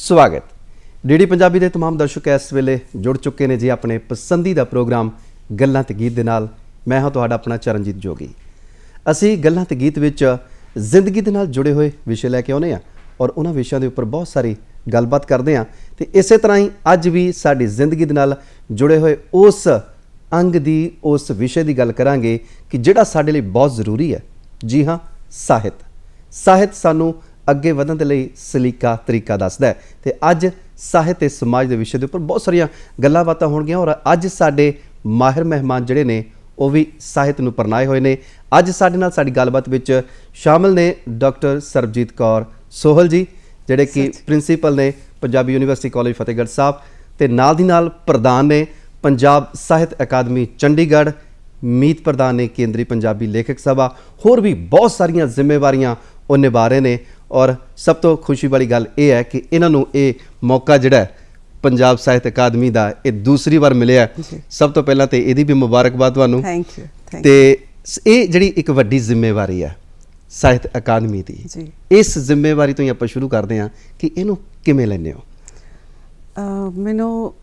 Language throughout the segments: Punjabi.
ਸਵਾਗਤ। ਡੀਡੀ ਪੰਜਾਬੀ ਦੇ तमाम ਦਰਸ਼ਕ ਇਸ ਵੇਲੇ ਜੁੜ ਚੁੱਕੇ ਨੇ ਜੀ ਆਪਣੇ ਪਸੰਦੀਦਾ ਪ੍ਰੋਗਰਾਮ ਗੱਲਾਂ ਤੇ ਗੀਤ ਦੇ ਨਾਲ। ਮੈਂ ਹਾਂ ਤੁਹਾਡਾ ਆਪਣਾ ਚਰਨਜੀਤ ਜੋਗੀ। ਅਸੀਂ ਗੱਲਾਂ ਤੇ ਗੀਤ ਵਿੱਚ ਜ਼ਿੰਦਗੀ ਦੇ ਨਾਲ ਜੁੜੇ ਹੋਏ ਵਿਸ਼ੇ ਲੈ ਕੇ ਆਉਂਦੇ ਹਾਂ ਔਰ ਉਹਨਾਂ ਵਿਸ਼ਿਆਂ ਦੇ ਉੱਪਰ ਬਹੁਤ ਸਾਰੀ ਗੱਲਬਾਤ ਕਰਦੇ ਹਾਂ ਤੇ ਇਸੇ ਤਰ੍ਹਾਂ ਹੀ ਅੱਜ ਵੀ ਸਾਡੀ ਜ਼ਿੰਦਗੀ ਦੇ ਨਾਲ ਜੁੜੇ ਹੋਏ ਉਸ ਅੰਗ ਦੀ ਉਸ ਵਿਸ਼ੇ ਦੀ ਗੱਲ ਕਰਾਂਗੇ ਕਿ ਜਿਹੜਾ ਸਾਡੇ ਲਈ ਬਹੁਤ ਜ਼ਰੂਰੀ ਹੈ। ਜੀ ਹਾਂ, ਸਾਹਿਤ ਸਾਨੂੰ ਅੱਗੇ ਵਧਣ ਦੇ ਲਈ ਸਲੀਕਾ ਤਰੀਕਾ ਦੱਸਦਾ ਹੈ ਤੇ ਅੱਜ ਸਾਹਿਤ ਤੇ ਸਮਾਜ ਦੇ ਵਿਸ਼ੇ ਦੇ ਉੱਪਰ ਬਹੁਤ ਸਾਰੀਆਂ ਗੱਲਾਂ ਬਾਤਾਂ ਹੋਣਗੀਆਂ ਔਰ ਅੱਜ ਸਾਡੇ ਮਾਹਿਰ ਮਹਿਮਾਨ ਜਿਹੜੇ ਨੇ ਉਹ ਵੀ ਸਾਹਿਤ ਨੂੰ ਪਰਨਾਏ ਹੋਏ ਨੇ। ਅੱਜ ਸਾਡੇ ਨਾਲ ਸਾਡੀ ਗੱਲਬਾਤ ਵਿੱਚ ਸ਼ਾਮਲ ਨੇ ਡਾਕਟਰ ਸਰਬਜੀਤ ਕੌਰ ਸੋਹਲ ਜੀ, ਜਿਹੜੇ ਕਿ ਪ੍ਰਿੰਸੀਪਲ ਨੇ ਪੰਜਾਬੀ ਯੂਨੀਵਰਸਿਟੀ ਕਾਲਜ ਫਤਿਹਗੜ੍ਹ ਸਾਹਿਬ ਤੇ ਨਾਲ ਦੀ ਨਾਲ ਪ੍ਰਧਾਨ ਨੇ ਪੰਜਾਬ ਸਾਹਿਤ ਅਕਾਦਮੀ ਚੰਡੀਗੜ੍ਹ, ਮੀਤ ਪ੍ਰਧਾਨ ਨੇ ਕੇਂਦਰੀ ਪੰਜਾਬੀ ਲੇਖਕ ਸਭਾ, ਹੋਰ ਵੀ ਬਹੁਤ ਸਾਰੀਆਂ ਜ਼ਿੰਮੇਵਾਰੀਆਂ ਉਹ ਨਿਭਾ ਰਹੇ ਨੇ। ਔਰ ਸਭ ਤੋਂ ਖੁਸ਼ੀ ਵਾਲੀ ਗੱਲ ਇਹ ਹੈ ਕਿ ਇਹਨਾਂ ਨੂੰ ਇਹ ਮੌਕਾ ਜਿਹੜਾ ਪੰਜਾਬ ਸਾਹਿਤ ਅਕਾਦਮੀ ਦਾ ਇਹ ਦੂਸਰੀ ਵਾਰ ਮਿਲਿਆ। ਸਭ ਤੋਂ ਪਹਿਲਾਂ ਤੇ ਇਹਦੀ ਵੀ ਮੁਬਾਰਕਬਾਦ ਤੁਹਾਨੂੰ। Thank you. ਤੇ ਇਹ ਜਿਹੜੀ ਇੱਕ ਵੱਡੀ ਜ਼ਿੰਮੇਵਾਰੀ ਹੈ ਸਾਹਿਤ ਅਕਾਦਮੀ ਦੀ, ਇਸ ਜ਼ਿੰਮੇਵਾਰੀ ਤੋਂ ਹੀ ਆਪਾਂ ਸ਼ੁਰੂ ਕਰਦੇ ਹਾਂ ਕਿ ਇਹਨੂੰ ਕਿਵੇਂ ਲੈਂਦੇ ਹੋ? ਮੈਨੂੰ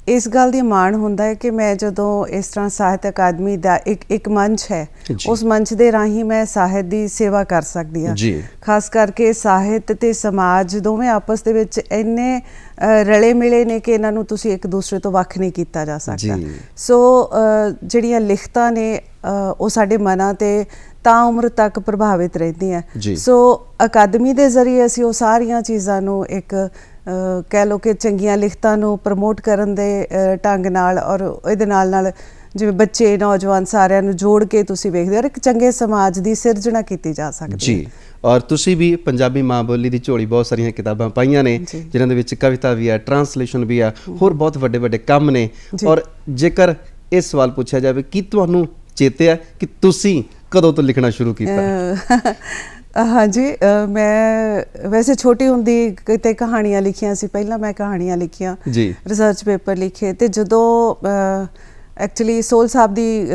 ਇਸ ਗੱਲ ਦੀ ਮਾਣ ਹੁੰਦਾ ਹੈ ਕਿ ਮੈਂ ਜਦੋਂ ਇਸ ਤਰ੍ਹਾਂ ਸਾਹਿਤ ਅਕਾਦਮੀ ਦਾ ਇੱਕ ਮੰਚ ਹੈ, ਉਸ ਮੰਚ ਦੇ ਰਾਹੀਂ ਮੈਂ ਸਾਹਿਤ ਦੀ ਸੇਵਾ ਕਰ ਸਕਦੀ ਹਾਂ। ਖਾਸ ਕਰਕੇ ਸਾਹਿਤ ਤੇ ਸਮਾਜ ਦੋਵੇਂ ਆਪਸ ਦੇ ਵਿੱਚ ਇੰਨੇ ਰਲੇ ਮਿਲੇ ਨੇ ਕਿ ਇਹਨਾਂ ਨੂੰ ਤੁਸੀਂ ਇੱਕ ਦੂਸਰੇ ਤੋਂ ਵੱਖ ਨਹੀਂ ਕੀਤਾ ਜਾ ਸਕਦਾ। ਸੋ ਜਿਹੜੀਆਂ ਲਿਖਤਾਂ ਨੇ ਉਹ ਸਾਡੇ ਮਨਾਂ ਤੇ ਤਾਂ ਉਮਰ ਤੱਕ ਪ੍ਰਭਾਵਿਤ ਰਹਿੰਦੀਆਂ। ਸੋ ਅਕਾਦਮੀ ਦੇ ਜ਼ਰੀਏ ਅਸੀਂ ਉਹ ਸਾਰੀਆਂ ਚੀਜ਼ਾਂ ਨੂੰ ਇੱਕ ਕਹਿ ਲਓ ਕਿ ਚੰਗੀਆਂ ਲਿਖਤਾਂ ਨੂੰ ਪ੍ਰਮੋਟ ਕਰਨ ਦੇ ਢੰਗ ਨਾਲ ਔਰ ਇਹਦੇ ਨਾਲ ਜਿਵੇਂ ਬੱਚੇ ਨੌਜਵਾਨ ਸਾਰਿਆਂ ਨੂੰ ਜੋੜ ਕੇ ਤੁਸੀਂ ਵੇਖਦੇ ਹੋ ਇੱਕ ਚੰਗੇ ਸਮਾਜ ਦੀ ਸਿਰਜਣਾ ਕੀਤੀ ਜਾ ਸਕਦੀ ਹੈ। ਜੀ, ਔਰ ਤੁਸੀਂ ਵੀ ਪੰਜਾਬੀ ਮਾਂ ਬੋਲੀ ਦੀ ਝੋਲੀ ਬਹੁਤ ਸਾਰੀਆਂ ਕਿਤਾਬਾਂ ਪਾਈਆਂ ਨੇ ਜਿਨ੍ਹਾਂ ਦੇ ਵਿੱਚ ਕਵਿਤਾ ਵੀ ਹੈ, ਟਰਾਂਸਲੇਸ਼ਨ ਵੀ ਹੈ, ਹੋਰ ਬਹੁਤ ਵੱਡੇ ਵੱਡੇ ਕੰਮ ਨੇ। ਔਰ ਜੇਕਰ ਇਹ ਸਵਾਲ ਪੁੱਛਿਆ ਜਾਵੇ ਕਿ ਤੁਹਾਨੂੰ ਚੇਤੇ ਹੈ ਕਿ ਤੁਸੀਂ ਕਦੋਂ ਤੋਂ ਲਿਖਣਾ ਸ਼ੁਰੂ ਕੀਤਾ? ਹਾਂਜੀ, ਮੈਂ ਵੈਸੇ ਛੋਟੀ ਹੁੰਦੀ ਕਿਤੇ ਕਹਾਣੀਆਂ ਲਿਖੀਆਂ ਸੀ। ਪਹਿਲਾਂ ਮੈਂ ਕਹਾਣੀਆਂ ਲਿਖੀਆਂ, ਰਿਸਰਚ ਪੇਪਰ ਲਿਖੇ ਤੇ ਜਦੋਂ ਐਕਚੁਅਲੀ ਸੋਹਲ ਸਾਹਿਬ ਦੀ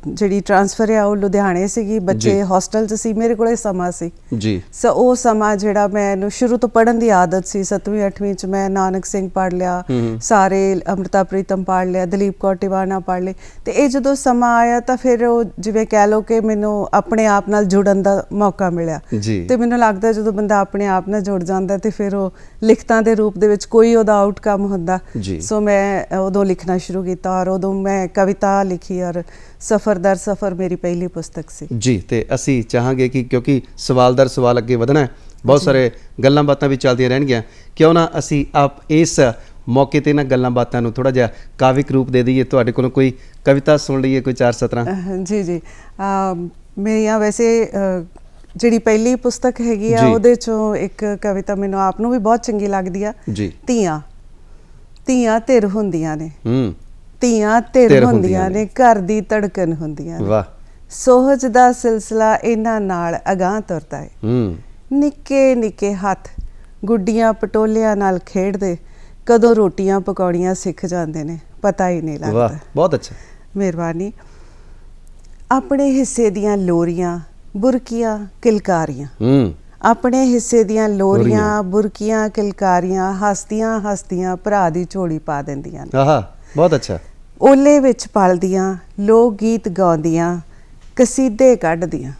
ਜਿਹੜੀ ਟ੍ਰਾਂਸਫਰ ਆ ਉਹ ਲੁਧਿਆਣੇ ਸੀਗੀ, ਬੱਚੇ ਹੋਸਟਲ 'ਚ ਸੀ, ਮੇਰੇ ਕੋਲ ਸਮਾਂ ਸੀ ਜੀ। ਸੋ ਉਹ ਸਮਾਂ ਜਿਹੜਾ ਮੈਨੂੰ ਸ਼ੁਰੂ ਤੋਂ ਪੜ੍ਹਨ ਦੀ ਆਦਤ ਸੀ। 7ਵੀਂ 8ਵੀਂ 'ਚ ਮੈਂ ਨਾਨਕ ਸਿੰਘ ਪੜ੍ਹ ਲਿਆ, ਸਾਰੇ ਅੰਮ੍ਰਿਤਾ ਪ੍ਰੀਤਮ ਪੜ੍ਹ ਲਿਆ, ਦਲੀਪ ਕੌਰ ਟਿਵਾਣਾ ਪੜ੍ਹ ਲਏ। ਤੇ ਇਹ ਜਦੋਂ ਸਮਾਂ ਆਇਆ ਤਾਂ ਫਿਰ ਉਹ ਜਿਵੇਂ ਕਹਿ ਲਓ ਕਿ ਮੈਨੂੰ ਆਪਣੇ ਆਪ ਨਾਲ ਜੁੜਨ ਦਾ ਮੌਕਾ ਮਿਲਿਆ ਤੇ ਮੈਨੂੰ ਲੱਗਦਾ ਜਦੋਂ ਬੰਦਾ ਆਪਣੇ ਆਪ ਨਾਲ ਜੁੜ ਜਾਂਦਾ ਤੇ ਫਿਰ ਉਹ ਲਿਖਤਾਂ ਦੇ ਰੂਪ ਦੇ ਵਿੱਚ ਕੋਈ ਉਹਦਾ ਆਊਟਕਮ ਹੁੰਦਾ। ਸੋ ਮੈਂ ਉਦੋਂ ਲਿਖਣਾ ਸ਼ੁਰੂ ਕੀਤਾ ਔਰ ਉਦੋਂ ਮੈਂ ਕਵਿਤਾ ਲਿਖੀ ਔਰ ਸਫਰ ਦਰ ਸਫਰ ਮੇਰੀ ਪਹਿਲੀ ਪੁਸਤਕ ਸੀ ਜੀ। ਤੇ ਅਸੀਂ ਚਾਹਾਂਗੇ ਕਿ ਕਿਉਂਕਿ ਸਵਾਲ ਦਰ ਸਵਾਲ ਅੱਗੇ ਵਧਣਾ ਹੈ, ਬਹੁਤ ਸਾਰੇ ਗੱਲਾਂ ਬਾਤਾਂ ਵੀ ਚੱਲਦੀਆਂ ਰਹਿਣਗੀਆਂ, ਕਿਉਂ ਨਾ ਅਸੀਂ ਆਪ ਇਸ ਮੌਕੇ ਤੇ ਇਹਨਾਂ ਗੱਲਾਂ ਬਾਤਾਂ ਨੂੰ ਥੋੜਾ ਜਿਹਾ ਕਾਵਿਕ ਰੂਪ ਦੇ ਦਈਏ। ਤੁਹਾਡੇ ਕੋਲੋਂ ਕੋਈ ਕਵਿਤਾ ਸੁਣ ਲਈਏ, ਕੋਈ 4 ਸਤਰਾਂ? ਜੀ ਮੇਰੀਆਂ ਵੈਸੇ ਜਿਹੜੀ ਪਹਿਲੀ ਪੁਸਤਕ ਹੈਗੀ ਆ ਉਹਦੇ ਚੋਂ ਇੱਕ ਕਵਿਤਾ ਮੈਨੂੰ ਆਪ ਨੂੰ ਵੀ ਬਹੁਤ ਚੰਗੀ ਲੱਗਦੀ ਆ। ਧੀਆਂ ਧਿਰ ਹੁੰਦੀਆਂ ਨੇ, ਧੀਆਂ ਧਿਰ ਹੁੰਦੀਆਂ ਨੇ, ਘਰ ਦੀ ਧੜਕਨ ਹੁੰਦੀਆਂ ਨੇ, ਸੋਹਜ ਦਾ ਸਿਲਸਿਲਾ ਇਹਨਾਂ ਨਾਲ ਅਗਾਂਹ ਤੁਰਦਾ ਹੈ। ਨਿੱਕੇ ਨਿੱਕੇ ਹੱਥ ਗੁੱਡੀਆਂ ਪਟੋਲਿਆਂ ਨਾਲ ਖੇਡਦੇ, ਕਦੋਂ ਰੋਟੀਆਂ ਪਕਾਉਣੀਆਂ ਸਿੱਖ ਜਾਂਦੇ ਨੇ, ਪਤਾ ਹੀ ਨਹੀਂ ਲੱਗਦਾ। ਬਹੁਤ ਅੱਛਾ, ਮਿਹਰਬਾਨੀ। ਆਪਣੇ ਹਿੱਸੇ ਦੀਆਂ ਲੋਰੀਆਂ ਬੁਰਕੀਆਂ ਕਿਲਕਾਰੀਆਂ, ਆਪਣੇ ਹਿੱਸੇ ਦੀਆਂ ਲੋਰੀਆਂ ਬੁਰਕੀਆਂ ਕਿਲਕਾਰੀਆਂ, ਹੱਸਦੀਆਂ ਹੱਸਦੀਆਂ ਭਰਾ ਦੀ ਝੋਲੀ ਪਾ ਦਿੰਦੀਆਂ ਨੇ। ਬਹੁਤ ਅੱਛਾ। ਓਲੇ ਵਿੱਚ ਪਲਦੀਆਂ ਲੋਕ ਗੀਤ ਗਾਉਂਦੀਆਂ, ਕਸੀਦੇ ਕੱਢਦੀਆਂ।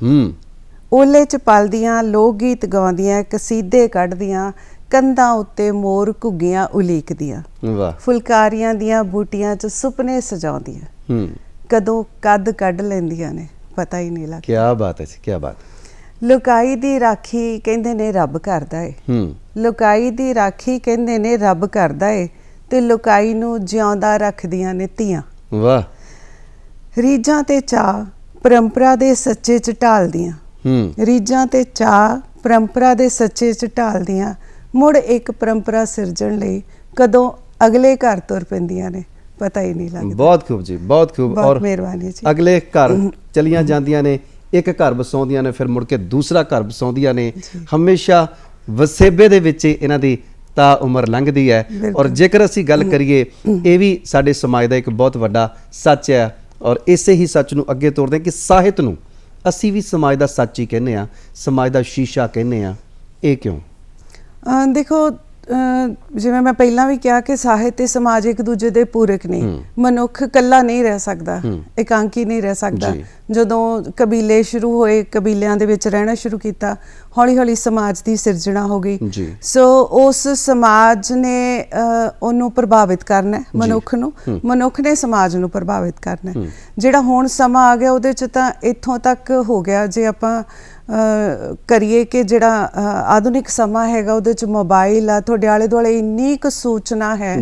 ਓਲੇ 'ਚ ਪਲਦੀਆਂ ਲੋਕ ਗੀਤ ਗਾਉਂਦੀਆਂ, ਕਸੀਦੇ ਕੱਢਦੀਆਂ, ਕੰਧਾਂ ਉੱਤੇ ਮੋਰ ਘੁੱਗੀਆਂ ਉਲੀਕਦੀਆਂ, ਫੁਲਕਾਰੀਆਂ ਦੀਆਂ ਬੂਟੀਆਂ 'ਚ ਸੁਪਨੇ ਸਜਾਉਂਦੀਆਂ, ਕਦੋਂ ਕੱਦ ਕੱਢ ਲੈਂਦੀਆਂ ਨੇ, ਪਤਾ ਹੀ ਨਹੀਂ ਲੱਗਦਾ। ਕਿਆ ਬਾਤ ਹੈ ਜੀ, ਕਿਆ ਬਾਤ। ਲੁਕਾਈ ਦੀ ਰਾਖੀ ਕਹਿੰਦੇ ਨੇ ਰੱਬ ਕਰਦਾ ਏ, ਲੁਕਾਈ ਦੀ ਰਾਖੀ ਕਹਿੰਦੇ ਨੇ ਰੱਬ ਕਰਦਾ ਏ, ਤੇ ਲੁਕਾਈ ਨੂੰ ਜਿਉਂਦਾ ਰੱਖਦੀਆਂ ਨੇ ਧੀਆਂ। ਰੀਝਾਂ ਤੇ ਚਾਅ ਪਰੰਪਰਾ ਦੇ ਸੱਚੇ 'ਚ ਢਾਲਦੀਆਂ, ਰੀਝਾਂ ਤੇ ਚਾਅ ਪਰੰਪਰਾ ਦੇ ਸੱਚੇ 'ਚ ਢਾਲਦੀਆਂ, ਮੁੜ ਇੱਕ ਪਰੰਪਰਾ ਸਿਰਜਣ ਲਈ ਕਦੋਂ ਅਗਲੇ ਘਰ ਤੁਰ ਪੈਂਦੀਆਂ ਨੇ, ਪਤਾ ਹੀ ਨਹੀਂ ਲੱਗਦਾ। ਬਹੁਤ ਖੂਬ ਜੀ, ਬਹੁਤ ਖੂਬ। ਔਰ ਮਿਹਰਬਾਨੀ ਜੀ। ਅਗਲੇ ਘਰ ਚਲੀਆਂ ਜਾਂਦੀਆਂ ਨੇ, ਇੱਕ ਘਰ ਵਸਾਉਂਦੀਆਂ ਨੇ, ਫਿਰ ਮੁੜ ਕੇ ਦੂਸਰਾ ਘਰ ਵਸਾਉਂਦੀਆਂ ਨੇ, ਹਮੇਸ਼ਾ ਵਸੇਬੇ ਦੇ ਵਿੱਚ ਇਹਨਾਂ ਦੀ ਤਾਂ ਉਮਰ ਲੰਘਦੀ ਹੈ। ਔਰ ਜੇਕਰ ਅਸੀਂ ਗੱਲ ਕਰੀਏ, ਇਹ ਵੀ ਸਾਡੇ ਸਮਾਜ ਦਾ ਇੱਕ ਬਹੁਤ ਵੱਡਾ ਸੱਚ ਹੈ ਔਰ ਇਸੇ ਹੀ ਸੱਚ ਨੂੰ ਅੱਗੇ ਤੋਰਦੇ ਹਾਂ ਕਿ ਸਾਹਿਤ ਨੂੰ ਅਸੀਂ ਵੀ ਸਮਾਜ ਦਾ ਸੱਚ ਹੀ ਕਹਿੰਦੇ ਹਾਂ, ਸਮਾਜ ਦਾ ਸ਼ੀਸ਼ਾ ਕਹਿੰਦੇ ਹਾਂ। ਇਹ ਕਿਉਂ? ਦੇਖੋ ਜਿਵੇਂ ਮੈਂ ਪਹਿਲਾਂ ਵੀ ਕਿਹਾ ਕਿ ਸਾਹਿਤ ਤੇ ਸਮਾਜ ਇੱਕ ਦੂਜੇ ਦੇ ਪੂਰਕ ਨੇ। ਮਨੁੱਖ ਇਕੱਲਾ ਨਹੀਂ ਰਹਿ ਸਕਦਾ, ਇਕਾਂਕੀ ਨਹੀਂ ਰਹਿ ਸਕਦਾ। ਜਦੋਂ ਕਬੀਲੇ ਸ਼ੁਰੂ ਹੋਏ, ਕਬੀਲਿਆਂ ਦੇ ਵਿੱਚ ਰਹਿਣਾ ਸ਼ੁਰੂ ਕੀਤਾ, ਹੌਲੀ ਹੌਲੀ ਸਮਾਜ ਦੀ ਸਿਰਜਣਾ ਹੋ ਗਈ। ਸੋ ਉਸ ਸਮਾਜ ਨੇ ਉਹਨੂੰ ਪ੍ਰਭਾਵਿਤ ਕਰਨਾ, ਮਨੁੱਖ ਨੂੰ, ਮਨੁੱਖ ਨੇ ਸਮਾਜ ਨੂੰ ਪ੍ਰਭਾਵਿਤ ਕਰਨਾ। ਜਿਹੜਾ ਹੁਣ ਸਮਾਂ ਆ ਗਿਆ ਉਹਦੇ 'ਚ ਤਾਂ ਇੱਥੋਂ ਤੱਕ ਹੋ ਗਿਆ, ਜੇ ਆਪਾਂ ਕਰੀਏ ਕਿ ਜਿਹੜਾ ਆਧੁਨਿਕ ਸਮਾਂ ਹੈਗਾ ਉਹਦੇ 'ਚ ਮੋਬਾਈਲ ਆ, ਤੁਹਾਡੇ ਆਲੇ ਦੁਆਲੇ ਇੰਨੀ ਕੁ ਸੂਚਨਾ ਹੈ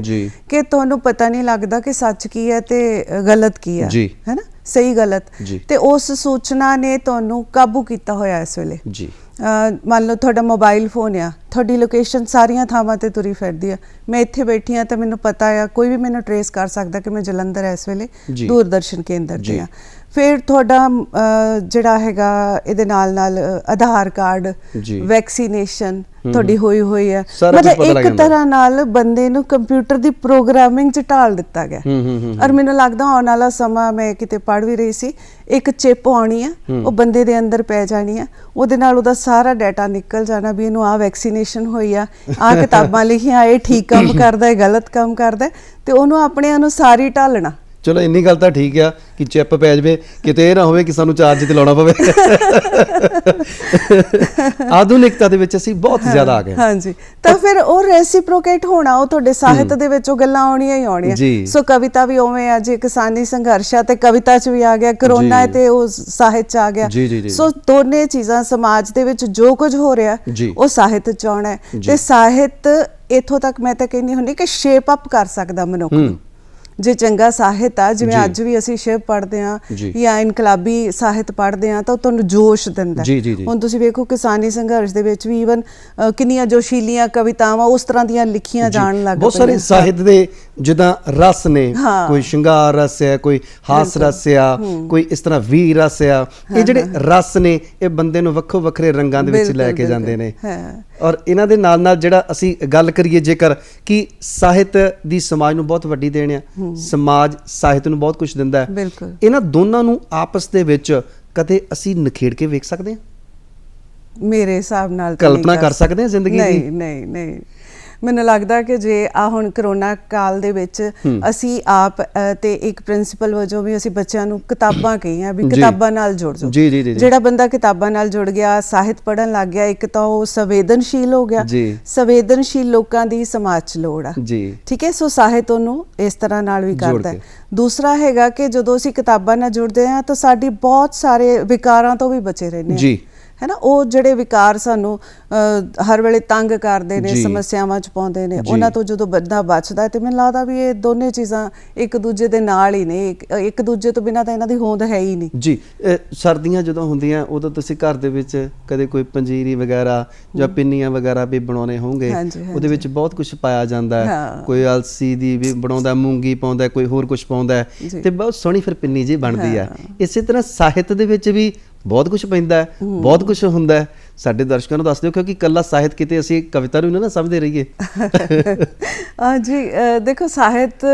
ਕਿ ਤੁਹਾਨੂੰ ਪਤਾ ਨਹੀਂ ਲੱਗਦਾ ਕਿ ਸੱਚ ਕੀ ਹੈ ਤੇ ਗਲਤ ਕੀ ਹੈ ਨਾ, ਸਹੀ ਗਲਤ। ਤੇ ਉਸ ਸੂਚਨਾ ਨੇ ਤੁਹਾਨੂੰ ਕਾਬੂ ਕੀਤਾ ਹੋਇਆ ਇਸ ਵੇਲੇ। ਮੰਨ ਲਓ ਤੁਹਾਡਾ ਮੋਬਾਈਲ ਫੋਨ ਆ, ਤੁਹਾਡੀ ਲੋਕੇਸ਼ਨ ਸਾਰੀਆਂ ਥਾਵਾਂ ਤੇ ਤੁਰੀ ਫਿਰਦੀ ਆ। ਮੈਂ ਇੱਥੇ ਬੈਠੀ ਆ ਤਾਂ ਮੈਨੂੰ ਪਤਾ ਆ, ਕੋਈ ਵੀ ਮੈਨੂੰ ਟਰੇਸ ਕਰ ਸਕਦਾ ਕਿ ਮੈਂ ਜਲੰਧਰ ਇਸ ਵੇਲੇ ਦੂਰਦਰਸ਼ਨ ਕੇਂਦਰ ਤੇ ਆ। ਫਿਰ ਤੁਹਾਡਾ ਜਿਹੜਾ ਹੈਗਾ ਇਹਦੇ ਨਾਲ ਨਾਲ ਆਧਾਰ ਕਾਰਡ, ਵੈਕਸੀਨੇਸ਼ਨ ਤੁਹਾਡੀ ਹੋਈ ਹੈ। ਮਤਲਬ ਇੱਕ ਤਰ੍ਹਾਂ ਨਾਲ ਬੰਦੇ ਨੂੰ ਕੰਪਿਊਟਰ ਦੀ ਪ੍ਰੋਗਰਾਮਿੰਗ 'ਚ ਢਾਲ ਦਿੱਤਾ ਗਿਆ। ਔਰ ਮੈਨੂੰ ਲੱਗਦਾ ਆਉਣ ਵਾਲਾ ਸਮਾਂ, ਮੈਂ ਕਿਤੇ ਪੜ੍ਹ ਵੀ ਰਹੀ ਸੀ, ਇੱਕ ਚਿਪ ਆਉਣੀ ਆ, ਉਹ ਬੰਦੇ ਦੇ ਅੰਦਰ ਪੈ ਜਾਣੀ ਆ, ਉਹਦੇ ਨਾਲ ਉਹਦਾ ਸਾਰਾ ਡਾਟਾ ਨਿਕਲ ਜਾਣਾ ਵੀ ਇਹਨੂੰ ਆਹ ਵੈਕਸੀਨੇਸ਼ਨ ਹੋਈ ਆ, ਆਹ ਕਿਤਾਬਾਂ ਲਿਖੀਆਂ, ਇਹ ਠੀਕ ਕੰਮ ਕਰਦਾ, ਇਹ ਗਲਤ ਕੰਮ ਕਰਦਾ, ਤੇ ਉਹਨੂੰ ਆਪਣੇ ਅਨੁਸਾਰ ਹੀ ਢਾਲਣਾ। ਚਲੋ ਇੰਨੀ ਗੱਲ ਤਾਂ ਠੀਕ ਆ ਕਿ ਚਿੱਪ ਪੈ ਜਾਵੇ, ਕਿਤੇ ਇਹ ਨਾ ਹੋਵੇ ਕਿ ਸਾਨੂੰ ਚਾਰਜ ਤੇ ਲਾਉਣਾ ਪਵੇ। ਆਧੁਨਿਕਤਾ ਦੇ ਵਿੱਚ ਅਸੀਂ ਬਹੁਤ ਜ਼ਿਆਦਾ ਆ ਗਏ। ਹਾਂਜੀ, ਤਾਂ ਫਿਰ ਉਹ ਰੈਸੀਪ੍ਰੋਕੇਟ ਹੋਣਾ, ਉਹ ਤੁਹਾਡੇ ਸਾਹਿਤ ਦੇ ਵਿੱਚ ਉਹ ਗੱਲਾਂ ਆਉਣੀਆਂ ਹੀ ਆਉਣੀਆਂ। ਸੋ ਕਵਿਤਾ ਵੀ ਉਵੇਂ ਆ, ਜੇ ਕਿਸਾਨੀ ਸੰਘਰਸ਼ ਆ ਤੇ ਕਵਿਤਾ 'ਚ ਵੀ ਆ ਗਿਆ, ਕਰੋਨਾ ਹੈ ਤੇ ਉਹ ਸਾਹਿਤ 'ਚ ਆ ਗਿਆ। ਸੋ ਦੋਨੇ ਚੀਜ਼ਾਂ ਸਮਾਜ ਦੇ ਵਿੱਚ ਜੋ ਕੁਝ ਹੋ ਰਿਹਾ ਉਹ ਸਾਹਿਤ 'ਚ ਆਉਣਾ ਹੈ। ਤੇ ਸਾਹਿਤ ਇੱਥੋਂ ਤੱਕ ਮੈਂ ਤਾਂ ਕਹਿੰਦੀ ਹੁੰਦੀ ਕਿ ਸ਼ੇਪ ਅਪ ਕਰ ਸਕਦਾ ਮਨੁੱਖ ਨੂੰ। ਜੇ ਚੰਗਾ ਸਾਹਿਤ ਆ, ਜਿਵੇਂ ਅੱਜ ਵੀ ਅਸੀਂ ਸ਼ਿਵ ਪੜ੍ਹਦੇ ਹਾਂ ਜਾਂ ਇਨਕਲਾਬੀ ਸਾਹਿਤ ਪੜ੍ਹਦੇ ਹਾਂ, ਤਾਂ ਉਹ ਤੁਹਾਨੂੰ ਜੋਸ਼ ਦਿੰਦਾ। ਹੁਣ ਤੁਸੀਂ ਵੇਖੋ ਕਿਸਾਨੀ ਸੰਘਰਸ਼ ਦੇ ਵਿੱਚ ਵੀ ਈਵਨ ਕਿੰਨੀਆਂ ਜੋਸ਼ੀਲੀਆਂ ਕਵਿਤਾਵਾਂ ਉਸ ਤਰ੍ਹਾਂ ਦੀਆਂ ਲਿਖੀਆਂ ਜਾਣ ਲੱਗ ਪਈਆਂ। ਬਹੁਤ ਸਾਰੇ ਸਾਹਿਤ ਦੇ ਜਿੱਦਾਂ ਰਸ ਨੇ, ਕੋਈ ਸ਼ਿੰਗਾਰ ਰਸ ਹੈ, ਕੋਈ ਹਾਸ ਰਸ ਆ, ਕੋਈ ਇਸ ਤਰ੍ਹਾਂ ਵੀਰ ਰਸ ਆ। ਇਹ ਜਿਹੜੇ ਰਸ ਨੇ ਇਹ ਬੰਦੇ ਨੂੰ ਵੱਖੋ ਵੱਖਰੇ ਰੰਗਾਂ ਦੇ ਵਿੱਚ ਲੈ ਕੇ ਜਾਂਦੇ ਨੇ। ਔਰ ਇਹਨਾਂ ਦੇ ਨਾਲ ਨਾਲ ਜਿਹੜਾ ਅਸੀਂ ਗੱਲ ਕਰੀਏ ਜੇਕਰ ਕਿ ਸਾਹਿਤ ਦੀ ਸਮਾਜ ਨੂੰ ਬਹੁਤ ਵੱਡੀ ਦੇਣ ਆ, ਸਮਾਜ ਸਾਹਿਤ ਨੂੰ ਬਹੁਤ ਕੁਝ ਦਿੰਦਾ ਹੈ, ਇਹਨਾਂ ਦੋਨਾਂ ਨੂੰ ਆਪਸ ਦੇ ਵਿੱਚ ਕਦੇ ਅਸੀਂ ਨਿਖੇੜ ਕੇ ਵੇਖ ਸਕਦੇ ਹਾਂ? ਮੇਰੇ ਹਿਸਾਬ ਨਾਲ ਕਲਪਨਾ ਕਰ ਸਕਦੇ ਹਾਂ ਜ਼ਿੰਦਗੀ ਦੀ? ਨਹੀਂ। ਮੈਨੂੰ ਲੱਗਦਾ ਕਿ ਜੇ ਆ ਹੁਣ ਕਰੋਨਾ ਕਾਲ ਦੇ ਵਿੱਚ ਅਸੀਂ ਆਪ ਤੇ ਇੱਕ ਪ੍ਰਿੰਸੀਪਲ ਵਜੋਂ ਵੀ ਅਸੀਂ ਬੱਚਿਆਂ ਨੂੰ ਕਿਤਾਬਾਂ ਕਹੀਆਂ ਵੀ ਕਿਤਾਬਾਂ ਨਾਲ ਜੁੜ ਜਾਓ। ਜਿਹੜਾ ਬੰਦਾ ਕਿਤਾਬਾਂ ਨਾਲ ਜੁੜ ਗਿਆ, ਸਾਹਿਤ ਪੜ੍ਹਨ ਲੱਗ ਗਿਆ, ਇੱਕ ਤਾਂ ਉਹ ਸੰਵੇਦਨਸ਼ੀਲ ਹੋ ਗਿਆ। ਸੰਵੇਦਨਸ਼ੀਲ ਲੋਕਾਂ ਦੀ ਸਮਾਜ 'ਚ ਲੋੜ ਆ, ਠੀਕ ਹੈ। ਸੋ ਸਾਹਿਤ ਉਹਨੂੰ ਇਸ ਤਰ੍ਹਾਂ ਨਾਲ ਵੀ ਕਰਦਾ ਹੈ। ਦੂਸਰਾ ਹੈਗਾ ਕਿ ਜਦੋਂ ਅਸੀਂ ਕਿਤਾਬਾਂ ਨਾਲ ਜੁੜਦੇ ਹਾਂ ਤਾਂ ਸਾਡੀ ਬਹੁਤ ਸਾਰੇ ਵਿਕਾਰਾਂ ਤੋਂ ਵੀ ਬਚੇ ਰਹਿੰਦੇ ਹਾਂ, ਹੈ ਨਾ। ਉਹ ਜਿਹੜੇ ਵਿਕਾਰ ਸਾਨੂੰ ਹਰ ਵੇਲੇ ਤੰਗ ਕਰਦੇ ਨੇ, ਸਮੱਸਿਆਵਾਂ 'ਚ ਪਾਉਂਦੇ ਨੇ, ਉਹਨਾਂ ਤੋਂ ਜਦੋਂ ਬੰਦਾ ਬਚਦਾ ਤੇ ਮੈਨੂੰ ਲੱਗਦਾ ਵੀ ਇਹ ਦੋਨੇ ਚੀਜ਼ਾਂ ਇੱਕ ਦੂਜੇ ਦੇ ਨਾਲ ਹੀ ਨੇ, ਇੱਕ ਦੂਜੇ ਤੋਂ ਬਿਨਾਂ ਤਾਂ ਇਹਨਾਂ ਦੀ ਹੋਂਦ ਹੈ ਹੀ ਨਹੀਂ। ਸਰਦੀਆਂ ਜਦੋਂ ਹੁੰਦੀਆਂ ਉਦੋਂ ਤੁਸੀਂ ਘਰ ਦੇ ਵਿੱਚ ਕਦੇ ਕੋਈ ਪੰਜੀਰੀ ਵਗੈਰਾ ਜਾਂ ਪਿੰਨੀਆਂ ਵਗੈਰਾ ਵੀ ਬਣਾਉਣੇ ਹੋਣਗੇ, ਉਹਦੇ ਵਿੱਚ ਬਹੁਤ ਕੁਝ ਪਾਇਆ ਜਾਂਦਾ ਹੈ। ਕੋਈ ਅਲਸੀ ਦੀ ਵੀ ਬਣਾਉਂਦਾ, ਮੂੰਗੀ ਪਾਉਂਦਾ, ਕੋਈ ਹੋਰ ਕੁਝ ਪਾਉਂਦਾ ਤੇ ਬਹੁਤ ਸੋਹਣੀ ਫਿਰ ਪਿੰਨੀ ਜੀ ਬਣਦੀ ਹੈ। ਇਸੇ ਤਰ੍ਹਾਂ ਸਾਹਿਤ ਦੇ ਵਿੱਚ ਵੀ ਬਹੁਤ ਕੁਝ ਪੈਂਦਾ ਹੈ, ਬਹੁਤ ਕੁਝ ਹੁੰਦਾ ਹੈ। ਸਾਡੇ ਦਰਸ਼ਕਾਂ ਨੂੰ ਦੱਸ ਦਿਓ, ਕਿਉਂਕਿ ਇਕੱਲਾ ਸਾਹਿਤ ਕਿਤੇ ਅਸੀਂ ਕਵਿਤਾ ਨੂੰ ਨਾ ਸਮਝਦੇ ਰਹੀਏ। ਜੀ ਦੇਖੋ, ਸਾਹਿਤ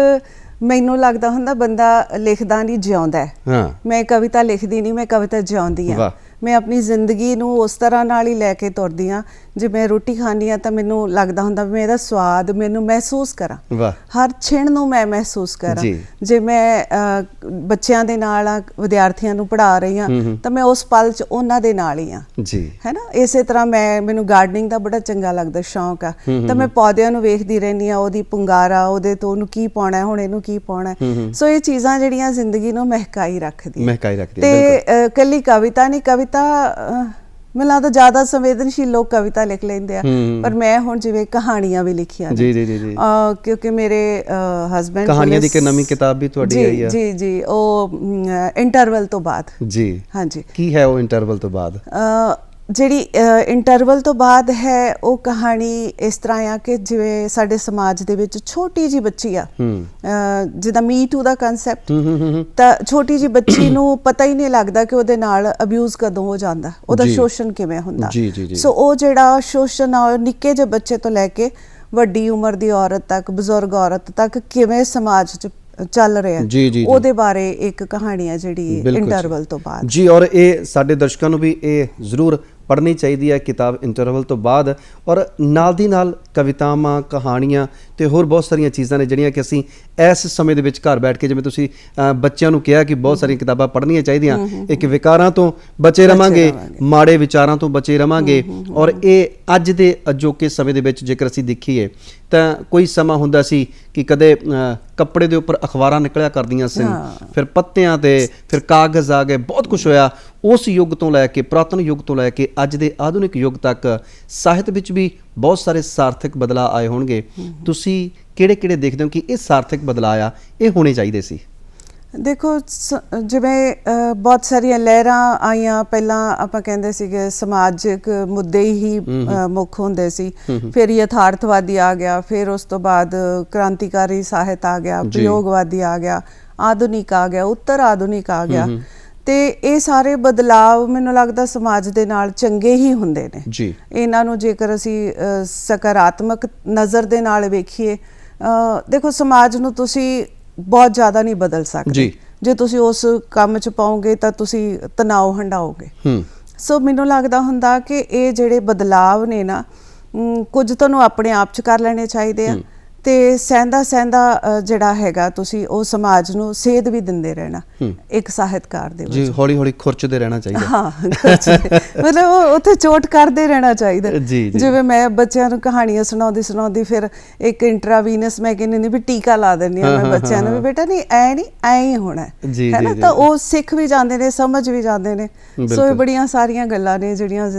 ਮੈਨੂੰ ਲੱਗਦਾ ਹੁੰਦਾ ਬੰਦਾ ਲਿਖਦਾ ਨਹੀਂ, ਜਿਉਂਦਾ ਹੈ। ਮੈਂ ਕਵਿਤਾ ਲਿਖਦੀ ਨਹੀਂ, ਮੈਂ ਕਵਿਤਾ ਜਿਉਂਦੀ ਹਾਂ। ਮੈਂ ਆਪਣੀ ਜ਼ਿੰਦਗੀ ਨੂੰ ਉਸ ਤਰ੍ਹਾਂ ਨਾਲ ਹੀ ਲੈ ਕੇ ਤੁਰਦੀ ਹਾਂ। ਜੇ ਮੈਂ ਰੋਟੀ ਖਾਂਦੀ ਹਾਂ ਤਾਂ ਮੈਨੂੰ ਲੱਗਦਾ ਹੁੰਦਾ ਵੀ ਮੈਂ ਇਹਦਾ ਸਵਾਦ ਮੈਨੂੰ ਮਹਿਸੂਸ ਕਰਾਂ, ਹਰ ਛਿਣ ਨੂੰ ਮੈਂ ਮਹਿਸੂਸ ਕਰਾਂ। ਜੇ ਮੈਂ ਬੱਚਿਆਂ ਦੇ ਨਾਲ ਆ, ਵਿਦਿਆਰਥੀਆਂ ਨੂੰ ਪੜ੍ਹਾ ਰਹੀ ਹਾਂ, ਤਾਂ ਮੈਂ ਉਸ ਪਲ 'ਚ ਉਹਨਾਂ ਦੇ ਨਾਲ ਹੀ ਹਾਂ, ਹੈ ਨਾ। ਇਸੇ ਤਰ੍ਹਾਂ ਮੈਨੂੰ ਗਾਰਡਨਿੰਗ ਦਾ ਬੜਾ ਚੰਗਾ ਲੱਗਦਾ, ਸ਼ੌਂਕ ਆ, ਤਾਂ ਮੈਂ ਪੌਦਿਆਂ ਨੂੰ ਵੇਖਦੀ ਰਹਿੰਦੀ ਹਾਂ, ਉਹਦੀ ਪੁੰਗਾਰਾ, ਉਹਦੇ ਤੋਂ ਉਹਨੂੰ ਕੀ ਪਾਉਣਾ, ਹੁਣ ਇਹਨੂੰ ਕੀ ਪਾਉਣਾ। ਸੋ ਇਹ ਚੀਜ਼ਾਂ ਜਿਹੜੀਆਂ ਜ਼ਿੰਦਗੀ ਨੂੰ ਮਹਿਕਾਈ ਰੱਖਦੀਆਂ। ਤੇ ਇਕੱਲੀ ਕਵਿਤਾ ਨਹੀਂ, ਕਵਿਤਾ ਮੈਨੂੰ ਲੱਗਦਾ ਜ਼ਿਆਦਾ ਸੰਵੇਦਨਸ਼ੀਲ ਲੋਕ ਕਵਿਤਾ ਲਿਖ ਲੈਂਦੇ ਆ, ਪਰ ਮੈਂ ਹੁਣ ਜਿਵੇਂ ਕਹਾਣੀਆਂ ਵੀ ਲਿਖੀਆਂ ਨੇ, ਕਿਉਂਕਿ ਮੇਰੇ ਹਸਬੈਂਡ ਕਹਾਣੀਆਂ ਦੀ ਇੱਕ ਨਵੀਂ ਕਿਤਾਬ ਵੀ ਤੁਹਾਡੀ ਆਈ ਆ। ਜੀ ਉਹ ਇੰਟਰਵਲ ਤੋਂ ਬਾਅਦ। ਹਾਂਜੀ, ਕੀ ਹੈ ਉਹ ਇੰਟਰਵਲ ਤੋਂ ਬਾਅਦ? ਜਿਹੜੀ ਇੰਟਰਵਲ ਤੋਂ ਬਾਅਦ ਹੈ ਉਹ ਕਹਾਣੀ ਇਸ ਤਰ੍ਹਾਂ ਆ ਕਿ ਜਿਵੇਂ ਸਾਡੇ ਸਮਾਜ ਦੇ ਵਿੱਚ ਛੋਟੀ ਜਿਹੀ ਬੱਚੀ ਆ, ਜਿੱਦਾਂ ਮੀ ਟੂ ਦਾ ਕਨਸੈਪਟ, ਤਾਂ ਛੋਟੀ ਜਿਹੀ ਬੱਚੀ ਨੂੰ ਪਤਾ ਹੀ ਨਹੀਂ ਲੱਗਦਾ ਕਿ ਉਹਦੇ ਨਾਲ ਅਬਿਊਜ਼ ਕਦੋਂ ਹੋ ਜਾਂਦਾ, ਉਹਦਾ ਸ਼ੋਸ਼ਣ ਕਿਵੇਂ ਹੁੰਦਾ। ਸੋ ਉਹ ਜਿਹੜਾ ਸ਼ੋਸ਼ਣ ਆ ਨਿੱਕੇ ਜਿਹੇ ਬੱਚੇ ਤੋਂ ਲੈ ਕੇ ਵੱਡੀ ਉਮਰ ਦੀ ਔਰਤ ਤੱਕ, ਬਜ਼ੁਰਗ ਔਰਤ ਤੱਕ ਕਿਵੇਂ ਸਮਾਜ 'ਚ ਚੱਲ ਰਿਹਾ, ਉਹਦੇ ਬਾਰੇ ਇੱਕ ਕਹਾਣੀ ਹੈ ਜਿਹੜੀ ਇੰਟਰਵਲ ਤੋਂ ਬਾਅਦ। ਜੀ, ਔਰ ਇਹ ਸਾਡੇ ਦਰਸ਼ਕਾਂ ਨੂੰ ਵੀ ਇਹ ਜ਼ਰੂਰ ਪੜ੍ਹਨੀ ਚਾਹੀਦੀ ਹੈ ਕਿਤਾਬ ਇੰਟਰਵਲ ਤੋਂ ਬਾਅਦ। ਔਰ ਨਾਲ ਦੀ ਨਾਲ ਕਵਿਤਾਵਾਂ, ਕਹਾਣੀਆਂ ਤੇ ਹੋਰ ਬਹੁਤ ਸਾਰੀਆਂ ਚੀਜ਼ਾਂ ਨੇ ਜਿਹੜੀਆਂ ਕਿ ਅਸੀਂ ਇਸ ਸਮੇਂ ਦੇ ਵਿੱਚ ਘਰ ਬੈਠ ਕੇ, ਜਿਵੇਂ ਤੁਸੀਂ ਬੱਚਿਆਂ ਨੂੰ ਕਿਹਾ ਕਿ ਬਹੁਤ ਸਾਰੀਆਂ ਕਿਤਾਬਾਂ ਪੜ੍ਹਨੀਆਂ ਚਾਹੀਦੀਆਂ, ਇੱਕ ਵਿਕਾਰਾਂ ਤੋਂ ਬਚੇ ਰਵਾਂਗੇ, ਮਾੜੇ ਵਿਚਾਰਾਂ ਤੋਂ ਬਚੇ ਰਵਾਂਗੇ। ਔਰ ਇਹ ਅੱਜ ਦੇ ਅਜੋਕੇ ਸਮੇਂ ਦੇ ਵਿੱਚ ਜੇਕਰ ਅਸੀਂ ਦੇਖੀਏ ਤਾਂ ਕੋਈ ਸਮਾਂ ਹੁੰਦਾ ਸੀ ਕਿ ਕਦੇ ਕੱਪੜੇ ਦੇ ਉੱਪਰ ਅਖਬਾਰਾਂ ਨਿਕਲਿਆ ਕਰਦੀਆਂ ਸਨ, ਫਿਰ ਪੱਤਿਆਂ ਤੇ ਫਿਰ ਕਾਗਜ਼ ਆ ਗਏ, ਬਹੁਤ ਕੁਝ ਹੋਇਆ। ਉਸ ਯੁੱਗ ਤੋਂ ਲੈ ਕੇ, ਪੁਰਾਤਨ ਯੁੱਗ ਤੋਂ ਲੈ ਕੇ ਅੱਜ ਦੇ ਆਧੁਨਿਕ ਯੁੱਗ ਤੱਕ ਸਾਹਿਤ ਵਿੱਚ ਵੀ ਬਹੁਤ ਸਾਰੇ ਸਾਰਥਕ ਬਦਲਾਅ ਆਏ ਹੋਣਗੇ। ਤੁਸੀਂ ਕਿਹੜੇ ਦੇਖਦੇ ਹੋ ਕਿ ਇਹ ਸਾਰਥਕ ਬਦਲਾਅ ਆ, ਇਹ ਹੋਣੇ ਚਾਹੀਦੇ ਸੀ? ਦੇਖੋ, ਜਿਵੇਂ ਬਹੁਤ ਸਾਰੀਆਂ ਲਹਿਰਾਂ ਆਈਆਂ। ਪਹਿਲਾਂ ਆਪਾਂ ਕਹਿੰਦੇ ਸੀਗੇ ਸਮਾਜਿਕ ਮੁੱਦੇ ਹੀ ਮੁੱਖ ਹੁੰਦੇ ਸੀ, ਫਿਰ ਯਥਾਰਥਵਾਦੀ ਆ ਗਿਆ, ਫਿਰ ਉਸ ਤੋਂ ਬਾਅਦ ਕ੍ਰਾਂਤੀਕਾਰੀ ਸਾਹਿਤ ਆ ਗਿਆ, ਪ੍ਰਯੋਗਵਾਦੀ ਆ ਗਿਆ, ਆਧੁਨਿਕ ਆ ਗਿਆ, ਉੱਤਰ ਆਧੁਨਿਕ ਆ ਗਿਆ। ਤੇ ਇਹ ਸਾਰੇ ਬਦਲਾਵ ਮੈਨੂੰ ਲੱਗਦਾ ਸਮਾਜ ਦੇ ਨਾਲ ਚੰਗੇ ਹੀ ਹੁੰਦੇ ਨੇ ਜੀ। ਇਹਨਾਂ ਨੂੰ ਜੇਕਰ ਅਸੀਂ ਸਕਾਰਾਤਮਕ ਨਜ਼ਰ ਦੇ ਨਾਲ ਵੇਖੀਏ, ਦੇਖੋ ਸਮਾਜ ਨੂੰ ਤੁਸੀਂ ਬਹੁਤ ਜ਼ਿਆਦਾ ਨਹੀਂ ਬਦਲ ਸਕਦੇ। ਜੇ ਤੁਸੀਂ ਉਸ ਕੰਮ 'ਚ ਪਾਓਗੇ ਤਾਂ ਤੁਸੀਂ ਤਣਾਅ ਹੰਢਾਓਗੇ। ਸੋ ਮੈਨੂੰ ਲੱਗਦਾ ਹੁੰਦਾ ਕਿ ਇਹ ਜਿਹੜੇ ਬਦਲਾਵ ਨੇ ਨਾ, ਕੁਝ ਤੁਹਾਨੂੰ ਆਪਣੇ ਆਪ 'ਚ ਕਰ ਲੈਣੇ ਚਾਹੀਦੇ ਆ, ਤੇ ਸਹਿੰਦਾ ਜਿਹੜਾ ਹੈਗਾ ਤੁਸੀਂ ਉਹ ਸਮਾਜ ਨੂੰ ਸੇਧ ਵੀ ਦਿੰਦੇ ਰਹਿਣਾ ਇੱਕ ਸਾਹਿਤਕਾਰ ਦੇ ਵਿੱਚ। ਜੀ, ਹੌਲੀ ਹੌਲੀ ਖੁਰਚਦੇ ਰਹਿਣਾ ਚਾਹੀਦਾ। ਹਾਂ, ਮਤਲਬ ਉੱਥੇ ਚੋਟ ਕਰਦੇ ਰਹਿਣਾ ਚਾਹੀਦਾ। ਜਿਵੇਂ ਮੈਂ ਬੱਚਿਆਂ ਨੂੰ ਕਹਾਣੀਆਂ ਸੁਣਾਉਂਦੀ ਫਿਰ ਇੱਕ ਇੰਟਰਾਵੀਨਸ ਮੈਂ ਕਹਿੰਦੀ ਹੁੰਦੀ ਵੀ ਟੀਕਾ ਲਾ ਦਿੰਦੀ ਹਾਂ ਮੈਂ ਬੱਚਿਆਂ ਨੂੰ, ਵੀ ਬੇਟਾ ਨਹੀਂ ਐ ਹੀ ਹੋਣਾ ਹੈ ਨਾ। ਤਾਂ ਉਹ ਸਿੱਖ ਵੀ ਜਾਂਦੇ ਨੇ, ਸਮਝ ਵੀ ਜਾਂਦੇ ਨੇ। ਸੋ ਇਹ ਬੜੀਆਂ ਸਾਰੀਆਂ ਗੱਲਾਂ ਨੇ ਜਿਹੜੀਆਂ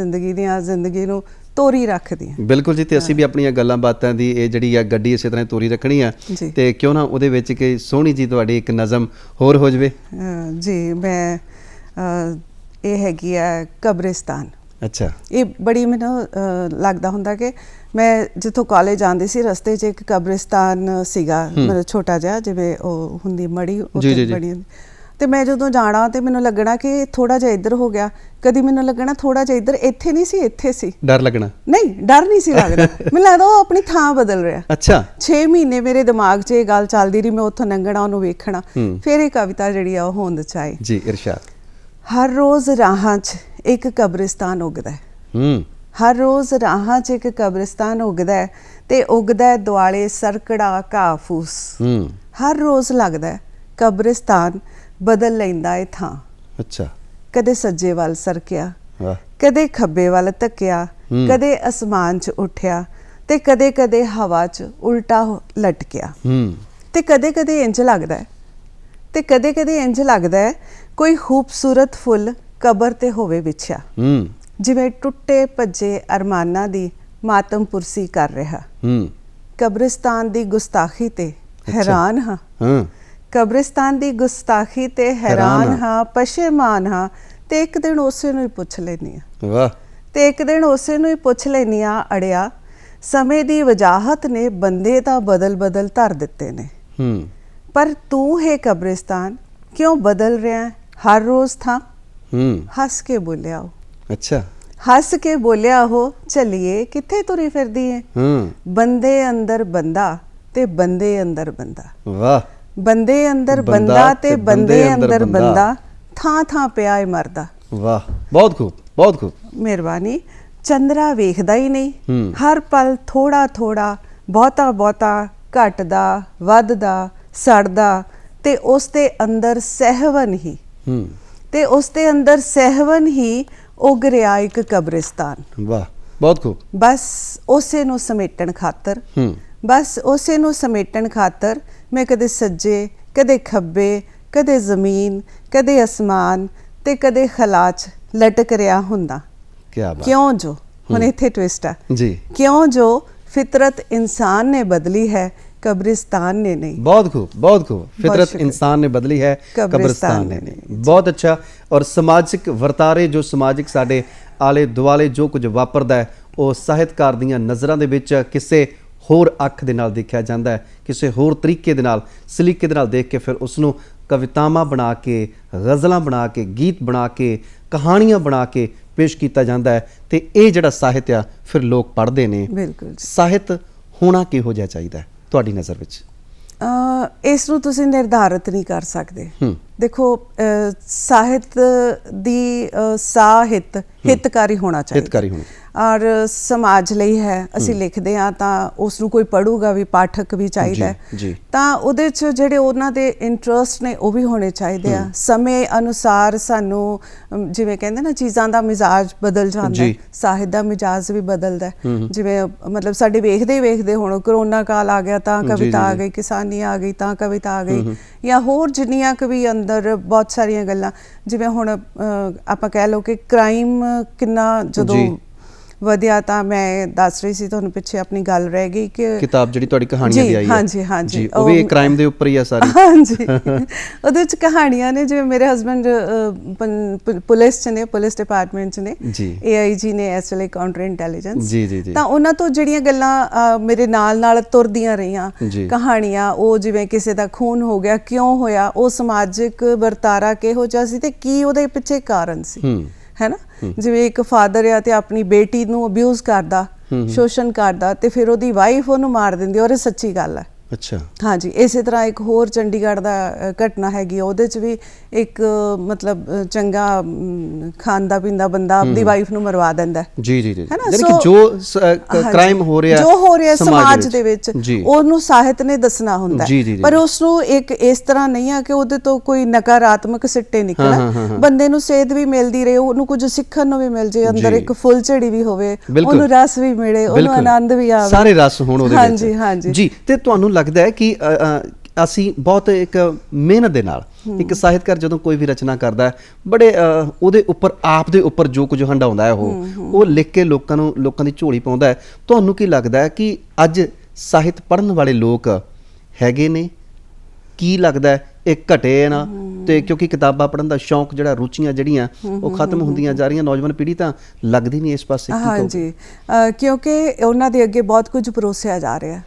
ਜ਼ਿੰਦਗੀ ਨੂੰ ਤੋਰੀ ਰੱਖਦੀਆਂ। ਬਿਲਕੁਲ ਜੀ। ਤੇ ਅਸੀਂ ਵੀ ਆਪਣੀਆਂ ਗੱਲਾਂ ਬਾਤਾਂ ਦੀ ਇਹ ਜਿਹੜੀ ਆ ਗੱਡੀ ਇਸੇ ਤਰ੍ਹਾਂ ਤੋਰੀ ਰੱਖਣੀ ਆ, ਤੇ ਕਿਉਂ ਨਾ ਉਹਦੇ ਵਿੱਚ ਕਿ ਸੋਹਣੀ ਜੀ ਤੁਹਾਡੀ ਇੱਕ ਨਜ਼ਮ ਹੋਰ ਹੋ ਜਾਵੇ। ਜੀ, ਮੈਂ ਇਹ ਹੈਗੀ ਆ ਕਬਰਿਸਤਾਨ। ਅੱਛਾ। ਇਹ ਬੜੀ ਮੈਨੂੰ ਲੱਗਦਾ ਹੁੰਦਾ ਕਿ ਮੈਂ ਜਿੱਥੋਂ ਕਾਲਜ ਆਉਂਦੀ ਸੀ, ਰਸਤੇ 'ਚ ਇੱਕ ਕਬਰਿਸਤਾਨ ਸੀਗਾ, ਮਤਲਬ ਛੋਟਾ ਜਿਹਾ, ਜਿਵੇਂ ਉਹ ਹੁੰਦੀ ਮੜੀ ਉੱਥੇ ਬਣੀ। ਤੇ ਮੈਂ ਜਦੋਂ ਜਾਣਾ ਤੇ ਮੈਨੂੰ ਲੱਗਣਾ ਕਿ ਥੋੜਾ ਜਿਹਾ ਇੱਧਰ ਹੋ ਗਿਆ, ਕਦੀ ਮੈਨੂੰ ਲੱਗਣਾ ਥੋੜਾ ਜਿਹਾ ਇੱਧਰ, ਇੱਥੇ ਨਹੀਂ ਸੀ, ਇੱਥੇ ਸੀ। ਡਰ ਲੱਗਣਾ? ਨਹੀਂ, ਡਰ ਨਹੀਂ ਸੀ ਲੱਗਦਾ। ਮੈਨੂੰ ਲੱਗਦਾ ਉਹ ਆਪਣੀ ਥਾਂ ਬਦਲ ਰਿਹਾ। ਅੱਛਾ। 6 ਮਹੀਨੇ ਮੇਰੇ ਦਿਮਾਗ 'ਚ ਇਹ ਗੱਲ ਚੱਲਦੀ ਰਹੀ, ਮੈਂ ਉੱਥੋਂ ਲੰਘਣਾ, ਉਹਨੂੰ ਵੇਖਣਾ। ਫਿਰ ਇਹ ਕਵਿਤਾ ਜਿਹੜੀ ਆ ਉਹ ਹੋਂਦ 'ਚ ਆਈ। ਜੀ, ਇਰਸ਼ਾਦ। ਹਰ ਰੋਜ਼ ਰਾਹਾਂ 'ਚ ਇੱਕ ਕਬਰਿਸਤਾਨ ਉਗਦਾ ਹੈ। ਹਰ ਰੋਜ਼ ਰਾਹਾਂ 'ਚ ਇੱਕ ਕਬਰਿਸਤਾਨ ਉਗਦਾ ਹੈ, ਤੇ ਉਗਦਾ ਹੈ ਦੁਆਲੇ ਸਰਕੜਾ ਘਾਹ ਫੂਸ। ਹਰ ਰੋਜ਼ ਲੱਗਦਾ ਕਬਰਿਸਤਾਨ ਬਦਲ ਲੈਂਦਾ ਏ ਥਾਂ। ਅੱਛਾ। ਕਦੇ ਸੱਜੇ ਵੱਲ ਸਰਕਿਆ, ਕਦੇ ਖੱਬੇ ਵੱਲ ਧੱਕਿਆ, ਕਦੇ ਅਸਮਾਨ 'ਚ ਉੱਠਿਆ, ਤੇ ਕਦੇ ਕਦੇ ਹਵਾ 'ਚ ਉਲਟਾ ਲਟਕਿਆ। ਤੇ ਕਦੇ ਕਦੇ ਇੰਜ ਲੱਗਦਾ ਕੋਈ ਖੂਬਸੂਰਤ ਫੁੱਲ ਕਬਰ ਤੇ ਹੋਵੇ ਵਿਛਿਆ, ਜਿਵੇਂ ਟੁੱਟੇ ਭੱਜੇ ਅਰਮਾਨਾਂ ਦੀ ਮਾਤਮ ਪੁਰਸੀ ਕਰ ਰਿਹਾ। ਕਬਰਿਸਤਾਨ ਦੀ ਗੁਸਤਾਖੀ ਤੇ ਹੈਰਾਨ ਹਾਂ, ਕਬਰਿਸਤਾਨ ਦੀ ਗੁਸਤਾਖੀ ਤੇ ਹੈਰਾਨ ਹਾਂ, ਪਸ਼ੇਮਾਨ ਹਾਂ, ਤੇ ਇੱਕ ਦਿਨ ਉਸੇ ਨੂੰ ਹੀ ਪੁੱਛ ਲੈਂਦੀ ਹਾਂ। ਵਾਹ। ਤੇ ਇੱਕ ਦਿਨ ਉਸੇ ਨੂੰ ਹੀ ਪੁੱਛ ਲੈਂਦੀ ਹਾਂ, ਅੜਿਆ ਸਮੇਂ ਦੀ ਵਜਾਹਤ ਨੇ ਬੰਦੇ ਤਾਂ ਬਦਲ ਧਰ ਦਿੱਤੇ ਨੇ, ਪਰ ਤੂੰ ਹੈ ਕਬਰਿਸਤਾਨ ਕਿਉਂ ਬਦਲ ਰਿਹਾ ਹਰ ਰੋਜ਼ ਥਾਂ? ਹੱਸ ਕੇ ਬੋਲਿਆ ਉਹ। ਅੱਛਾ। ਹੱਸ ਕੇ ਬੋਲਿਆ ਉਹ, ਚੱਲੀਏ ਕਿੱਥੇ ਤੁਰੀ ਫਿਰਦੀ ਏ? ਬੰਦੇ ਅੰਦਰ ਬੰਦਾ ਤੇ ਬੰਦੇ ਅੰਦਰ ਬੰਦਾ। ਵਾਹ। ਬੰਦੇ ਅੰਦਰ ਬੰਦਾ ਤੇ ਬੰਦੇ ਅੰਦਰ ਬੰਦਾ, ਥਾਂ ਥਾਂ ਪਿਆ ਏ ਮਰਦਾ। ਵਾਹ, ਬਹੁਤ ਖੂਬ, ਬਹੁਤ ਖੂਬ। ਮਿਹਰਬਾਨੀ। ਚੰਦਰਾ ਵੇਖਦਾ ਹੀ ਨਹੀਂ, ਹਰ ਪਲ ਥੋੜਾ ਥੋੜਾ, ਬਹੁਤਾ ਘਟਦਾ, ਵੱਧਦਾ, ਸੜਦਾ, ਤੇ ਉਸ ਦੇ ਅੰਦਰ ਸਹਿਵਨ ਹੀ ਉਗ ਰਿਹਾ ਇੱਕ ਕਬਰਿਸਤਾਨ। ਵਾਹ, ਬਹੁਤ ਖੂਬ। ਬਸ ਉਸੇ ਨੂੰ ਸਮੇਟਣ ਖਾਤਰ ਮੈਂ ਕਦੇ ਸੱਜੇ, ਕਦੇ ਖੱਬੇ, ਕਦੇ ਜ਼ਮੀਨ, ਕਦੇ ਅਸਮਾਨ, ਤੇ ਕਦੇ ਖਲਾ 'ਚ ਲਟਕ ਰਿਹਾ ਹੁੰਦਾ। ਕਿਉਂ ਜੋ, ਹੁਣ ਇੱਥੇ ਟਵਿਸਟ ਆ ਜੀ, ਕਿਉਂ ਜੋ ਫਿਤਰਤ ਇਨਸਾਨ ਨੇ ਬਦਲੀ ਹੈ, ਕਬਰਿਸਤਾਨ ਨੇ ਨਹੀਂ। ਬਹੁਤ ਖੂਬ, ਬਹੁਤ ਖੂਬ। ਫਿਤਰਤ ਇਨਸਾਨ ਨੇ ਬਦਲੀ ਹੈ, ਕਬਰਿਸਤਾਨ ਨੇ ਨਹੀਂ। ਬਹੁਤ ਅੱਛਾ। ਔਰ ਸਮਾਜਿਕ ਵਰਤਾਰੇ, ਜੋ ਸਮਾਜਿਕ ਸਾਡੇ ਆਲੇ ਦੁਆਲੇ ਜੋ ਕੁਝ ਵਾਪਰਦਾ ਹੈ, ਉਹ ਸਾਹਿਤਕਾਰ ਦੀਆਂ ਨਜ਼ਰਾਂ ਦੇ ਵਿੱਚ ਕਿਸੇ ਹੋਰ ਅੱਖ ਦੇ ਨਾਲ ਦੇਖਿਆ ਜਾਂਦਾ ਹੈ, ਕਿਸੇ ਹੋਰ ਤਰੀਕੇ ਦੇ ਨਾਲ, ਸਲੀਕੇ ਦੇ ਨਾਲ ਦੇਖ ਕੇ ਫਿਰ ਉਸ ਨੂੰ ਕਵਿਤਾਵਾਂ ਬਣਾ ਕੇ, ਗਜ਼ਲਾਂ ਬਣਾ ਕੇ, ਗੀਤ ਬਣਾ ਕੇ, ਕਹਾਣੀਆਂ ਬਣਾ ਕੇ ਪੇਸ਼ ਕੀਤਾ ਜਾਂਦਾ ਹੈ। ਤੇ ਇਹ ਜਿਹੜਾ ਸਾਹਿਤ ਆ ਫਿਰ ਲੋਕ ਪੜ੍ਹਦੇ ਨੇ। ਬਿਲਕੁਲ। ਸਾਹਿਤ ਹੋਣਾ ਕਿਹੋ ਜਿਹਾ ਚਾਹੀਦਾ ਹੈ ਤੁਹਾਡੀ ਨਜ਼ਰ ਵਿੱਚ? ਇਸ ਨੂੰ ਤੁਸੀਂ ਨਿਰਧਾਰਿਤ ਨਹੀਂ ਕਰ ਸਕਦੇ। ਦੇਖੋ ਸਾਹਿਤ ਦੀ ਹਿਤਕਾਰੀ ਹੋਣਾ ਚਾਹੀਦਾ ਔਰ ਸਮਾਜ ਲਈ ਹੈ। ਅਸੀਂ ਲਿਖਦੇ ਹਾਂ ਤਾਂ ਉਸ ਨੂੰ ਕੋਈ ਪੜ੍ਹੂਗਾ ਵੀ, ਪਾਠਕ ਵੀ ਚਾਹੀਦਾ ਹੈ, ਤਾਂ ਉਹਦੇ 'ਚ ਜਿਹੜੇ ਉਹਨਾਂ ਦੇ ਇੰਟਰਸਟ ਨੇ ਉਹ ਵੀ ਹੋਣੇ ਚਾਹੀਦੇ ਆ। ਸਮੇਂ ਅਨੁਸਾਰ ਸਾਨੂੰ ਜਿਵੇਂ ਕਹਿੰਦੇ ਨਾ ਚੀਜ਼ਾਂ ਦਾ ਮਿਜ਼ਾਜ ਬਦਲ ਜਾਂਦਾ, ਸਾਹਿਤ ਦਾ ਮਿਜ਼ਾਜ ਵੀ ਬਦਲਦਾ। ਜਿਵੇਂ ਮਤਲਬ ਸਾਡੇ ਵੇਖਦੇ ਹੁਣ ਕਰੋਨਾ ਕਾਲ ਆ ਗਿਆ ਤਾਂ ਕਵਿਤਾ ਆ ਗਈ, ਕਿਸਾਨੀ ਆ ਗਈ ਤਾਂ ਕਵਿਤਾ ਆ ਗਈ, ਜਾਂ ਹੋਰ ਜਿੰਨੀਆਂ ਕੁ ਵੀ ਅੰਦਰ ਬਹੁਤ ਸਾਰੀਆਂ ਗੱਲਾਂ। ਜਿਵੇਂ ਹੁਣ ਆਪਾਂ ਕਹਿ ਲਓ ਕਿ ਕ੍ਰਾਈਮ ਕਿੰਨਾ ਜਦੋਂ ਵਧਿਆ, ਤਾਂ ਮੈਂ ਦੱਸ ਰਹੀ ਸੀ ਤੁਹਾਨੂੰ ਪਿੱਛੇ ਆਪਣੀ ਗੱਲ ਰਹਿ ਗਈ ਕਿ ਕਿਤਾਬ ਜਿਹੜੀ ਤੁਹਾਡੀ ਕਹਾਣੀਆਂ ਦੀ ਆਈ ਹੈ, ਹਾਂਜੀ ਉਹ ਵੀ ਕ੍ਰਾਈਮ ਦੇ ਉੱਪਰ ਹੀ ਆ ਸਾਰੀ। ਹਾਂਜੀ, ਉਹਦੇ ਵਿੱਚ ਕਹਾਣੀਆਂ ਨੇ। ਜਿਵੇਂ ਮੇਰੇ ਹਸਬੈਂਡ ਪੁਲਿਸ 'ਚ ਨੇ, ਪੁਲਿਸ ਡਿਪਾਰਟਮੈਂਟ 'ਚ ਨੇ, AIG ਨੇ ਇਸ ਵੇਲੇ, ਕਾਊਂਟਰ ਇੰਟੈਲੀਜੈਂਸ। ਤਾਂ ਉਹਨਾਂ ਤੋਂ ਜਿਹੜੀਆਂ ਗੱਲਾਂ ਮੇਰੇ ਨਾਲ ਤੁਰਦੀਆਂ ਰਹੀਆਂ ਕਹਾਣੀਆਂ, ਉਹ ਜਿਵੇਂ ਕਿਸੇ ਦਾ ਖੂਨ ਹੋ ਗਿਆ, ਕਿਉਂ ਹੋਇਆ, ਉਹ ਸਮਾਜਿਕ ਵਰਤਾਰਾ ਕਿਹੋ ਜਿਹਾ ਸੀ ਤੇ ਕੀ ਉਹਦੇ ਪਿੱਛੇ ਕਾਰਨ ਸੀ, ਹੈ ਨਾ। ਜਿਵੇਂ ਇੱਕ ਫਾਦਰ ਆ ਤੇ ਆਪਣੀ ਬੇਟੀ ਨੂੰ ਅਬਿਊਜ਼ ਕਰਦਾ, ਸ਼ੋਸ਼ਣ ਕਰਦਾ, ਤੇ ਫਿਰ ਉਹਦੀ ਵਾਈਫ ਉਹਨੂੰ ਮਾਰ ਦਿੰਦੀ, ਔਰ ਇਹ ਸੱਚੀ ਗੱਲ ਹੈ। ਅੱਛਾ, ਹਾਂਜੀ। ਇਸੇ ਤਰ੍ਹਾਂ ਇੱਕ ਹੋਰ ਚੰਡੀਗੜ੍ਹ ਦਾ ਘਟਨਾ ਹੈਗੀ, ਉਹਦੇ 'ਚ ਵੀ ਇੱਕ ਮਤਲਬ ਚੰਗਾ ਖਾਂਦਾ ਪੀਂਦਾ ਬੰਦਾ ਆਪਣੀ ਵਾਈਫ ਨੂੰ ਮਰਵਾ ਦਿੰਦਾ, ਹੈ ਨਾ। ਜੋ ਕ੍ਰਾਈਮ ਹੋ ਰਿਹਾ ਸਮਾਜ ਦੇ ਵਿੱਚ, ਉਹਨੂੰ ਸਾਹਿਤ ਨੇ ਦੱਸਣਾ ਹੁੰਦਾ, ਪਰ ਉਸਨੂੰ ਇੱਕ ਇਸ ਤਰ੍ਹਾਂ ਨਹੀਂ ਆ ਕਿ ਉਹਦੇ ਤੋਂ ਕੋਈ ਨਕਾਰਾਤਮਕ ਸਿੱਟੇ ਨਿਕਲਣ। ਬੰਦੇ ਨੂੰ ਸੇਧ ਵੀ ਮਿਲਦੀ ਰਹੇ, ਉਹਨੂੰ ਕੁਝ ਸਿੱਖਣ ਨੂੰ ਵੀ ਮਿਲ ਜੇ, ਅੰਦਰ ਇੱਕ ਫੁੱਲਝੜੀ ਵੀ ਹੋਵੇ, ਉਹਨੂੰ ਰਸ ਵੀ ਮਿਲੇ, ਉਹਨੂੰ ਆਨੰਦ ਵੀ ਆਵੇ, ਸਾਰੇ ਰਸ ਹੋਣ ਉਹਦੇ ਵਿੱਚ। ਹਾਂਜੀ ਜੀ। ਤੇ ਤੁਹਾਨੂੰ ਲੱਗਦਾ ਹੈ ਕਿ ਅਸੀਂ ਬਹੁਤ ਇੱਕ ਮਿਹਨਤ ਦੇ ਨਾਲ ਇੱਕ ਸਾਹਿਤਕਾਰ ਜਦੋਂ ਕੋਈ ਵੀ ਰਚਨਾ ਕਰਦਾ ਹੈ, ਬੜੇ ਉਹਦੇ ਉੱਪਰ ਆਪ ਦੇ ਉੱਪਰ ਜੋ ਕੁਝ ਹੰਡਾਉਂਦਾ ਹੈ, ਉਹ ਲਿਖ ਕੇ ਲੋਕਾਂ ਦੀ ਝੋਲੀ ਪਾਉਂਦਾ ਹੈ। ਤੁਹਾਨੂੰ ਕੀ ਲੱਗਦਾ ਹੈ ਕਿ ਅੱਜ ਸਾਹਿਤ ਪੜ੍ਹਨ ਵਾਲੇ ਲੋਕ ਹੈਗੇ ਨੇ? ਕੀ ਲੱਗਦਾ ਹੈ ਇਹ ਘਟੇ ਨਾ? ਤੇ ਕਿਉਂਕਿ ਕਿਤਾਬਾਂ ਪੜ੍ਹਨ ਦਾ ਸ਼ੌਂਕ ਜਿਹੜਾ, ਰੁਚੀਆਂ ਜਿਹੜੀਆਂ ਉਹ ਖਤਮ ਹੁੰਦੀਆਂ ਜਾ ਰਹੀਆਂ, ਨੌਜਵਾਨ ਪੀੜ੍ਹੀ ਤਾਂ ਲੱਗਦੀ ਨਹੀਂ ਇਸ ਪਾਸੇ। ਹਾਂਜੀ, ਕਿਉਂਕਿ ਉਹਨਾਂ ਦੇ ਅੱਗੇ ਬਹੁਤ ਕੁਝ ਪਰੋਸਿਆ ਜਾ ਰਿਹਾ।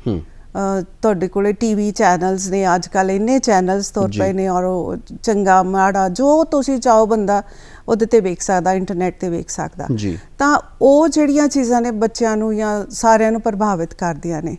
ਤੁਹਾਡੇ ਕੋਲੇ TV ਚੈਨਲਸ ਨੇ ਅੱਜ ਕੱਲ੍ਹ, ਇੰਨੇ ਚੈਨਲਸ ਤੁਰ ਪਏ ਨੇ, ਔਰ ਉਹ ਚੰਗਾ ਮਾੜਾ ਜੋ ਤੁਸੀਂ ਚਾਹੋ ਬੰਦਾ ਉਹਦੇ 'ਤੇ ਵੇਖ ਸਕਦਾ, ਇੰਟਰਨੈਟ 'ਤੇ ਵੇਖ ਸਕਦਾ। ਤਾਂ ਉਹ ਜਿਹੜੀਆਂ ਚੀਜ਼ਾਂ ਨੇ ਬੱਚਿਆਂ ਨੂੰ ਜਾਂ ਸਾਰਿਆਂ ਨੂੰ ਪ੍ਰਭਾਵਿਤ ਕਰਦੀਆਂ ਨੇ,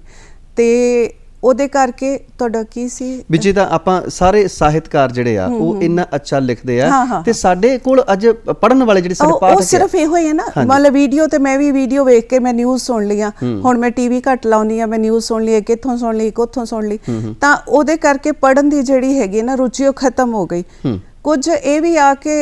ਤੇ ਉਹਦੇ ਕਰਕੇ ਤੁਹਾਡਾ ਕੀ ਸੀ ਵੀ ਜਿੱਦਾਂ ਆਪਾਂ ਸਾਰੇ ਸਾਹਿਤਕਾਰ ਜਿਹੜੇ ਆ ਉਹ ਇੰਨਾ ਅੱਛਾ ਲਿਖਦੇ ਆ, ਤੇ ਸਾਡੇ ਕੋਲ ਅੱਜ ਪੜ੍ਹਨ ਵਾਲੇ ਜਿਹੜੇ ਸਾਡੇ ਪਾਠਕ, ਉਹ ਸਿਰਫ ਇਹੋ ਹੀ ਹੈ ਨਾ, ਮਤਲਬ ਵੀਡੀਓ, ਤੇ ਮੈਂ ਵੀ ਵੀਡੀਓ ਵੇਖ ਕੇ ਮੈਂ ਨਿਊਜ਼ ਸੁਣ ਲਈਆਂ। ਹੁਣ ਮੈਂ TV ਘੱਟ ਲਾਉਂਦੀ ਆ, ਮੈਂ ਨਿਊਜ਼ ਸੁਣ ਲਈ, ਕਿੱਥੋਂ ਸੁਣ ਲਈ, ਉੱਥੋਂ ਸੁਣ ਲਈ, ਤਾਂ ਉਹਦੇ ਕਰਕੇ ਪੜ੍ਹਨ ਦੀ ਜਿਹੜੀ ਹੈਗੀ ਨਾ ਰੁਚੀ, ਉਹ ਖਤਮ ਹੋ ਗਈ। ਕੁਝ ਇਹ ਵੀ ਆ ਕਿ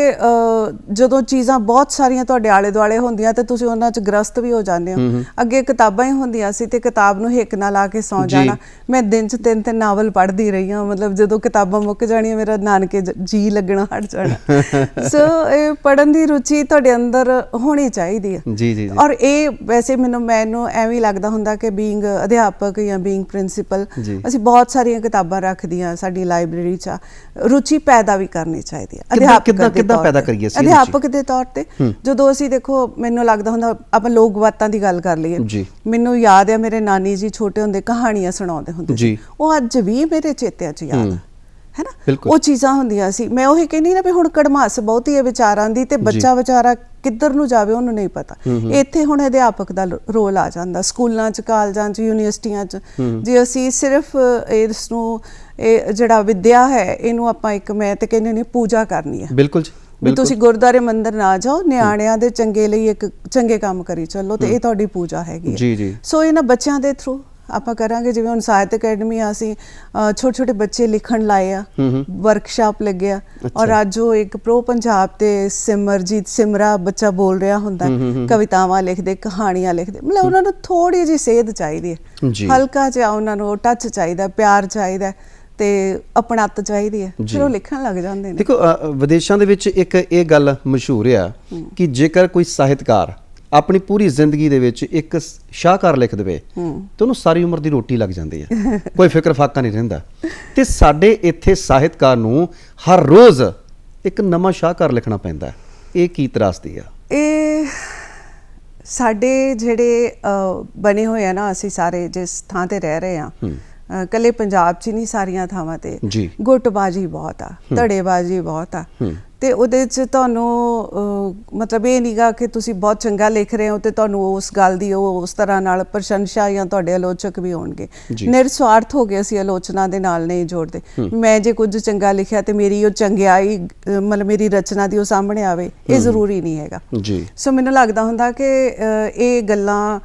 ਜਦੋਂ ਚੀਜ਼ਾਂ ਬਹੁਤ ਸਾਰੀਆਂ ਤੁਹਾਡੇ ਆਲੇ ਦੁਆਲੇ ਹੁੰਦੀਆਂ ਤੇ ਤੁਸੀਂ ਉਹਨਾਂ 'ਚ ਗ੍ਰਸਤ ਵੀ ਹੋ ਜਾਂਦੇ ਹੋ। ਅੱਗੇ ਕਿਤਾਬਾਂ ਹੀ ਹੁੰਦੀਆਂ ਸੀ ਤੇ ਕਿਤਾਬ ਨੂੰ ਹਿੱਕ ਨਾਲ ਲਾ ਕੇ ਸੌਂ ਜਾਣਾ। ਮੈਂ ਦਿਨ 'ਚ 3 ਨਾਵਲ ਪੜ੍ਹਦੀ ਰਹੀ ਹਾਂ, ਮਤਲਬ ਜਦੋਂ ਕਿਤਾਬਾਂ ਮੁੱਕ ਜਾਣੀਆਂ ਮੇਰਾ ਨਾਨਕੇ ਜੀ ਲੱਗਣਾ ਹਟ ਜਾਣਾ। ਸੋ ਇਹ ਪੜ੍ਹਨ ਦੀ ਰੁਚੀ ਤੁਹਾਡੇ ਅੰਦਰ ਹੋਣੀ ਚਾਹੀਦੀ ਹੈ। ਔਰ ਇਹ ਵੈਸੇ ਮੈਨੂੰ ਐਵੇਂ ਲੱਗਦਾ ਹੁੰਦਾ ਕਿ ਬੀਇੰਗ ਅਧਿਆਪਕ ਜਾਂ ਬੀਇੰਗ ਪ੍ਰਿੰਸੀਪਲ, ਅਸੀਂ ਬਹੁਤ ਸਾਰੀਆਂ ਕਿਤਾਬਾਂ ਰੱਖਦੀਆਂ ਸਾਡੀ ਲਾਇਬ੍ਰੇਰੀ 'ਚ, ਰੁਚੀ ਪੈਦਾ ਵੀ ਕਰਨੀ ਚਾਹੀਦੀ ਹੈ ਅਧਿਆਪਕ ਦੇ ਤੌਰ ਤੇ। ਜਦੋਂ ਅਸੀਂ ਦੇਖੋ, ਮੈਨੂੰ ਲੱਗਦਾ ਹੁੰਦਾ ਆਪਾਂ ਲੋਕ ਬਾਤਾਂ ਦੀ ਗੱਲ ਕਰ ਲਈਏ, ਮੈਨੂੰ ਯਾਦ ਹੈ ਮੇਰੇ ਨਾਨੀ ਜੀ ਛੋਟੇ ਹੁੰਦੇ ਕਹਾਣੀਆਂ ਸੁਣਾਉਂਦੇ ਹੁੰਦੇ ਸੀ, ਉਹ ਅੱਜ ਵੀ ਮੇਰੇ ਚੇਤਿਆਂ 'ਚ ਯਾਦ ਹੈ ਨਾ। ਉਹ ਚੀਜ਼ਾਂ ਹੁੰਦੀਆਂ ਸੀ। ਮੈਂ ਉਹੀ ਕਹਿੰਦੀ ਨਾ ਵੀ ਹੁਣ ਕੜਮਾਸ ਬਹੁਤੀ ਹੈ ਵਿਚਾਰਾਂ ਦੀ, ਤੇ ਬੱਚਾ ਵਿਚਾਰਾ ਕਿੱਧਰ ਨੂੰ ਜਾਵੇ ਉਹਨੂੰ ਨਹੀਂ ਪਤਾ। ਇੱਥੇ ਹੁਣ ਅਧਿਆਪਕ ਦਾ ਰੋਲ ਆ ਜਾਂਦਾ, ਸਕੂਲਾਂ 'ਚ, ਕਾਲਜਾਂ 'ਚ, ਯੂਨੀਵਰਸਿਟੀਆਂ 'ਚ। ਜੇ ਅਸੀਂ ਸਿਰਫ ਇਸ ਨੂੰ, ਇਹ ਜਿਹੜਾ ਵਿਦਿਆ ਹੈ, ਇਹਨੂੰ ਆਪਾਂ ਇੱਕ, ਮੈਂ ਤੇ ਕਹਿੰਦੀ ਨਹੀਂ, ਪੂਜਾ ਕਰਨੀ ਹੈ। ਬਿਲਕੁਲ ਵੀ ਤੁਸੀਂ ਗੁਰਦੁਆਰੇ ਮੰਦਿਰ ਨਾ ਜਾਓ, ਨਿਆਣਿਆਂ ਦੇ ਚੰਗੇ ਲਈ ਇੱਕ ਚੰਗੇ ਕੰਮ ਕਰੀ ਚੱਲੋ, ਤੇ ਇਹ ਤੁਹਾਡੀ ਪੂਜਾ ਹੈਗੀ ਹੈ। ਸੋ ਇਹਨਾਂ ਬੱਚਿਆਂ ਦੇ ਥਰੂ ਆਪਾਂ ਕਰਾਂਗੇ। ਜਿਵੇਂ ਹੁਣ ਸਾਹਿਤ ਅਕੈਡਮੀ ਆ, ਅਸੀਂ ਛੋਟੇ ਬੱਚੇ ਲਿਖਣ ਲਾਏ ਆ, ਵਰਕਸ਼ਾਪ ਲੱਗਿਆ, ਔਰ ਅੱਜ ਉਹ ਇੱਕ ਪ੍ਰੋ ਪੰਜਾਬ ਤੇ ਸਿਮਰਾ ਬੱਚਾ ਬੋਲ ਰਿਹਾ ਹੁੰਦਾ, ਕਵਿਤਾਵਾਂ ਲਿਖਦੇ, ਕਹਾਣੀਆਂ ਲਿਖਦੇ। ਮਤਲਬ ਉਹਨਾਂ ਨੂੰ ਥੋੜੀ ਜਿਹੀ ਸੇਧ ਚਾਹੀਦੀ ਹੈ, ਹਲਕਾ ਜਿਹਾ ਉਹਨਾਂ ਨੂੰ ਟੱਚ ਚਾਹੀਦਾ, ਪਿਆਰ ਚਾਹੀਦਾ, ਤੇ ਆਪਣਤ ਚਾਹੀਦੀ ਹੈ, ਫਿਰ ਉਹ ਲਿਖਣ ਲੱਗ ਜਾਂਦੇ ਨੇ। ਦੇਖੋ, ਵਿਦੇਸ਼ਾਂ ਦੇ ਵਿੱਚ ਇੱਕ ਇਹ ਗੱਲ ਮਸ਼ਹੂਰ ਆ ਕਿ ਜੇਕਰ ਕੋਈ ਸਾਹਿਤਕਾਰ ਆਪਣੀ ਪੂਰੀ ਜ਼ਿੰਦਗੀ ਦੇ ਵਿੱਚ ਇੱਕ ਸ਼ਾਹਕਾਰ ਲਿਖ ਦੇਵੇ ਤੇ ਉਹਨੂੰ ਸਾਰੀ ਉਮਰ ਦੀ ਰੋਟੀ ਲੱਗ ਜਾਂਦੀ ਹੈ, ਕੋਈ ਫਿਕਰ ਫਾਕਾ ਨਹੀਂ ਰਹਿੰਦਾ। ਤੇ ਸਾਡੇ ਇੱਥੇ ਸਾਹਿਤਕਾਰ ਨੂੰ ਹਰ ਰੋਜ਼ ਇੱਕ ਨਵਾਂ ਸ਼ਾਹਕਾਰ ਲਿਖਣਾ ਪੈਂਦਾ। ਇਹ ਕੀ ਤਰਾਸਦੀ ਆ? ਇਹ ਸਾਡੇ ਜਿਹੜੇ ਬਣੇ ਹੋਏ ਆ ਨਾ, ਅਸੀਂ ਸਾਰੇ ਜਿਸ ਥਾਂ ਤੇ ਰਹਿ ਰਹੇ ਹਾਂ, ਕੱਲੇ ਪੰਜਾਬ 'ਚ ਨਹੀਂ, ਸਾਰੀਆਂ ਥਾਵਾਂ ਤੇ ਗੁੱਟਬਾਜ਼ੀ ਬਹੁਤ ਆ, ਧੜੇਬਾਜ਼ੀ ਬਹੁਤ ਆ। ਤੇ ਉਹਦੇ 'ਚ ਤੁਹਾਨੂੰ ਮਤਲਬ ਇਹ ਨਹੀਂਗਾ ਕਿ ਤੁਸੀਂ ਬਹੁਤ ਚੰਗਾ ਲਿਖ ਰਹੇ ਹੋ ਤੇ ਤੁਹਾਨੂੰ ਉਸ ਗੱਲ ਦੀ ਉਹ ਉਸ ਤਰ੍ਹਾਂ ਨਾਲ ਪ੍ਰਸ਼ੰਸਾ ਜਾਂ ਤੁਹਾਡੇ ਆਲੋਚਕ ਵੀ ਹੋਣਗੇ। ਨਿਰਸਵਾਰਥ ਹੋ ਕੇ ਅਸੀਂ ਆਲੋਚਨਾ ਦੇ ਨਾਲ ਨਹੀਂ ਜੋੜਦੇ। ਮੈਂ ਜੇ ਕੁਝ ਚੰਗਾ ਲਿਖਿਆ ਤੇ ਮੇਰੀ ਉਹ ਚੰਗਿਆਈ ਮਤਲਬ ਮੇਰੀ ਰਚਨਾ ਦੀ ਉਹ ਸਾਹਮਣੇ ਆਵੇ, ਇਹ ਜ਼ਰੂਰੀ ਨਹੀਂ ਹੈਗਾ ਜੀ। ਸੋ ਮੈਨੂੰ ਲੱਗਦਾ ਹੁੰਦਾ ਕਿ ਇਹ ਗੱਲਾਂ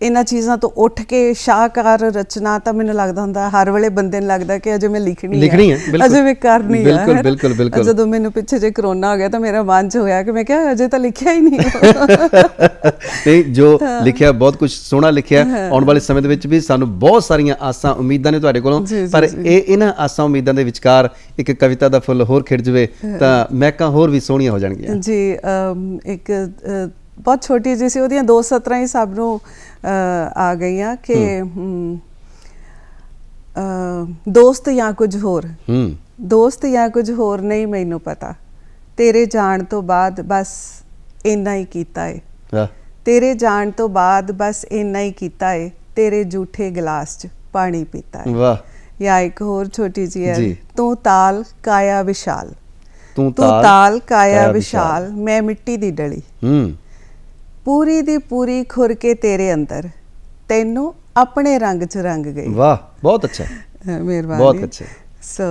ਇਹਨਾਂ ਚੀਜ਼ਾਂ ਤੋਂ ਉੱਠ ਕੇ ਸ਼ਾਹਕਾਰ ਰਚਨਾ ਤਾਂ ਮੈਨੂੰ ਲੱਗਦਾ ਹੁੰਦਾ ਹਰ ਵੇਲੇ ਬੰਦੇ ਨੂੰ ਲੱਗਦਾ ਕਿ ਅਜੇ ਮੈਂ ਲਿਖਣੀ ਹੈ, ਅਜੇ ਮੈਂ ਕਰਨੀ ਹੈ। ਬਿਲਕੁਲ। ਜਦੋਂ ਮੈਨੂੰ ਪਿੱਛੇ ਜੇ ਕਰੋਨਾ ਹੋ ਗਿਆ ਤਾਂ ਮੇਰਾ ਮਨ 'ਚ ਹੋਇਆ ਕਿ ਮੈਂ ਕਿਹਾ ਅਜੇ ਤਾਂ ਲਿਖਿਆ ਹੀ ਨਹੀਂ। ਨਹੀਂ, ਜੋ ਲਿਖਿਆ ਬਹੁਤ ਕੁਝ ਸੋਹਣਾ ਲਿਖਿਆ। ਆਉਣ ਵਾਲੇ ਸਮੇਂ ਦੇ ਵਿੱਚ ਵੀ ਸਾਨੂੰ ਬਹੁਤ ਸਾਰੀਆਂ ਆਸਾਂ ਉਮੀਦਾਂ ਨੇ ਤੁਹਾਡੇ ਕੋਲੋਂ, ਪਰ ਇਹਨਾਂ ਆਸਾਂ ਉਮੀਦਾਂ ਦੇ ਵਿਚਕਾਰ ਇੱਕ ਕਵਿਤਾ ਦਾ ਫੁੱਲ ਹੋਰ ਖਿੜ ਜਾਵੇ ਤਾਂ ਮਹਿਕਾਂ ਹੋਰ ਵੀ ਸੋਹਣੀਆਂ ਹੋ ਜਾਣਗੀਆਂ ਜੀ। ਇੱਕ ਬਹੁਤ ਛੋਟੀ ਜਿਹੀ ਸੀ, ਉਹਦੀਆਂ 2 ਸਤਰਾਂ ਹੀ ਸਭ ਨੂੰ ਆ ਗਈਆਂ ਕਿ ਦੋਸਤ ਜਾਂ ਕੁਝ ਹੋਰ, ਦੋਸਤ ਜਾਂ ਕੁਝ ਹੋਰ ਨਹੀਂ ਮੈਨੂੰ ਪਤਾ, ਤੇਰੇ ਜਾਣ ਤੋਂ ਬਾਅਦ ਬਸ ਇੰਨਾ ਹੀ ਕੀਤਾ ਏ, ਤੇਰੇ ਜਾਣ ਤੋਂ ਬਾਅਦ ਬਸ ਇੰਨਾ ਹੀ ਕੀਤਾ ਏ, ਤੇਰੇ ਝੂਠੇ ਗਲਾਸ 'ਚ ਪਾਣੀ ਪੀਤਾ ਏ। ਵਾਹ। ਜਾਂ ਇੱਕ ਹੋਰ ਛੋਟੀ ਜਿਹੀ ਹੈ, ਤੂੰ ਤਾਲ ਕਾਇਆ ਵਿਸ਼ਾਲ, ਤੂੰ ਤਾਲ ਕਾਇਆ ਵਿਸ਼ਾਲ, ਮੈਂ ਮਿੱਟੀ ਦੀ ਡਲੀ, ਪੂਰੀ ਦੀ ਪੂਰੀ ਖੁਰ ਕੇ ਤੇਰੇ ਅੰਦਰ, ਤੈਨੂੰ ਆਪਣੇ ਰੰਗ 'ਚ ਰੰਗ ਗਈ। ਵਾਹ, ਬਹੁਤ ਅੱਛਾ, ਮਿਹਰਬਾਨੀ, ਬਹੁਤ ਅੱਛਾ। ਸੋ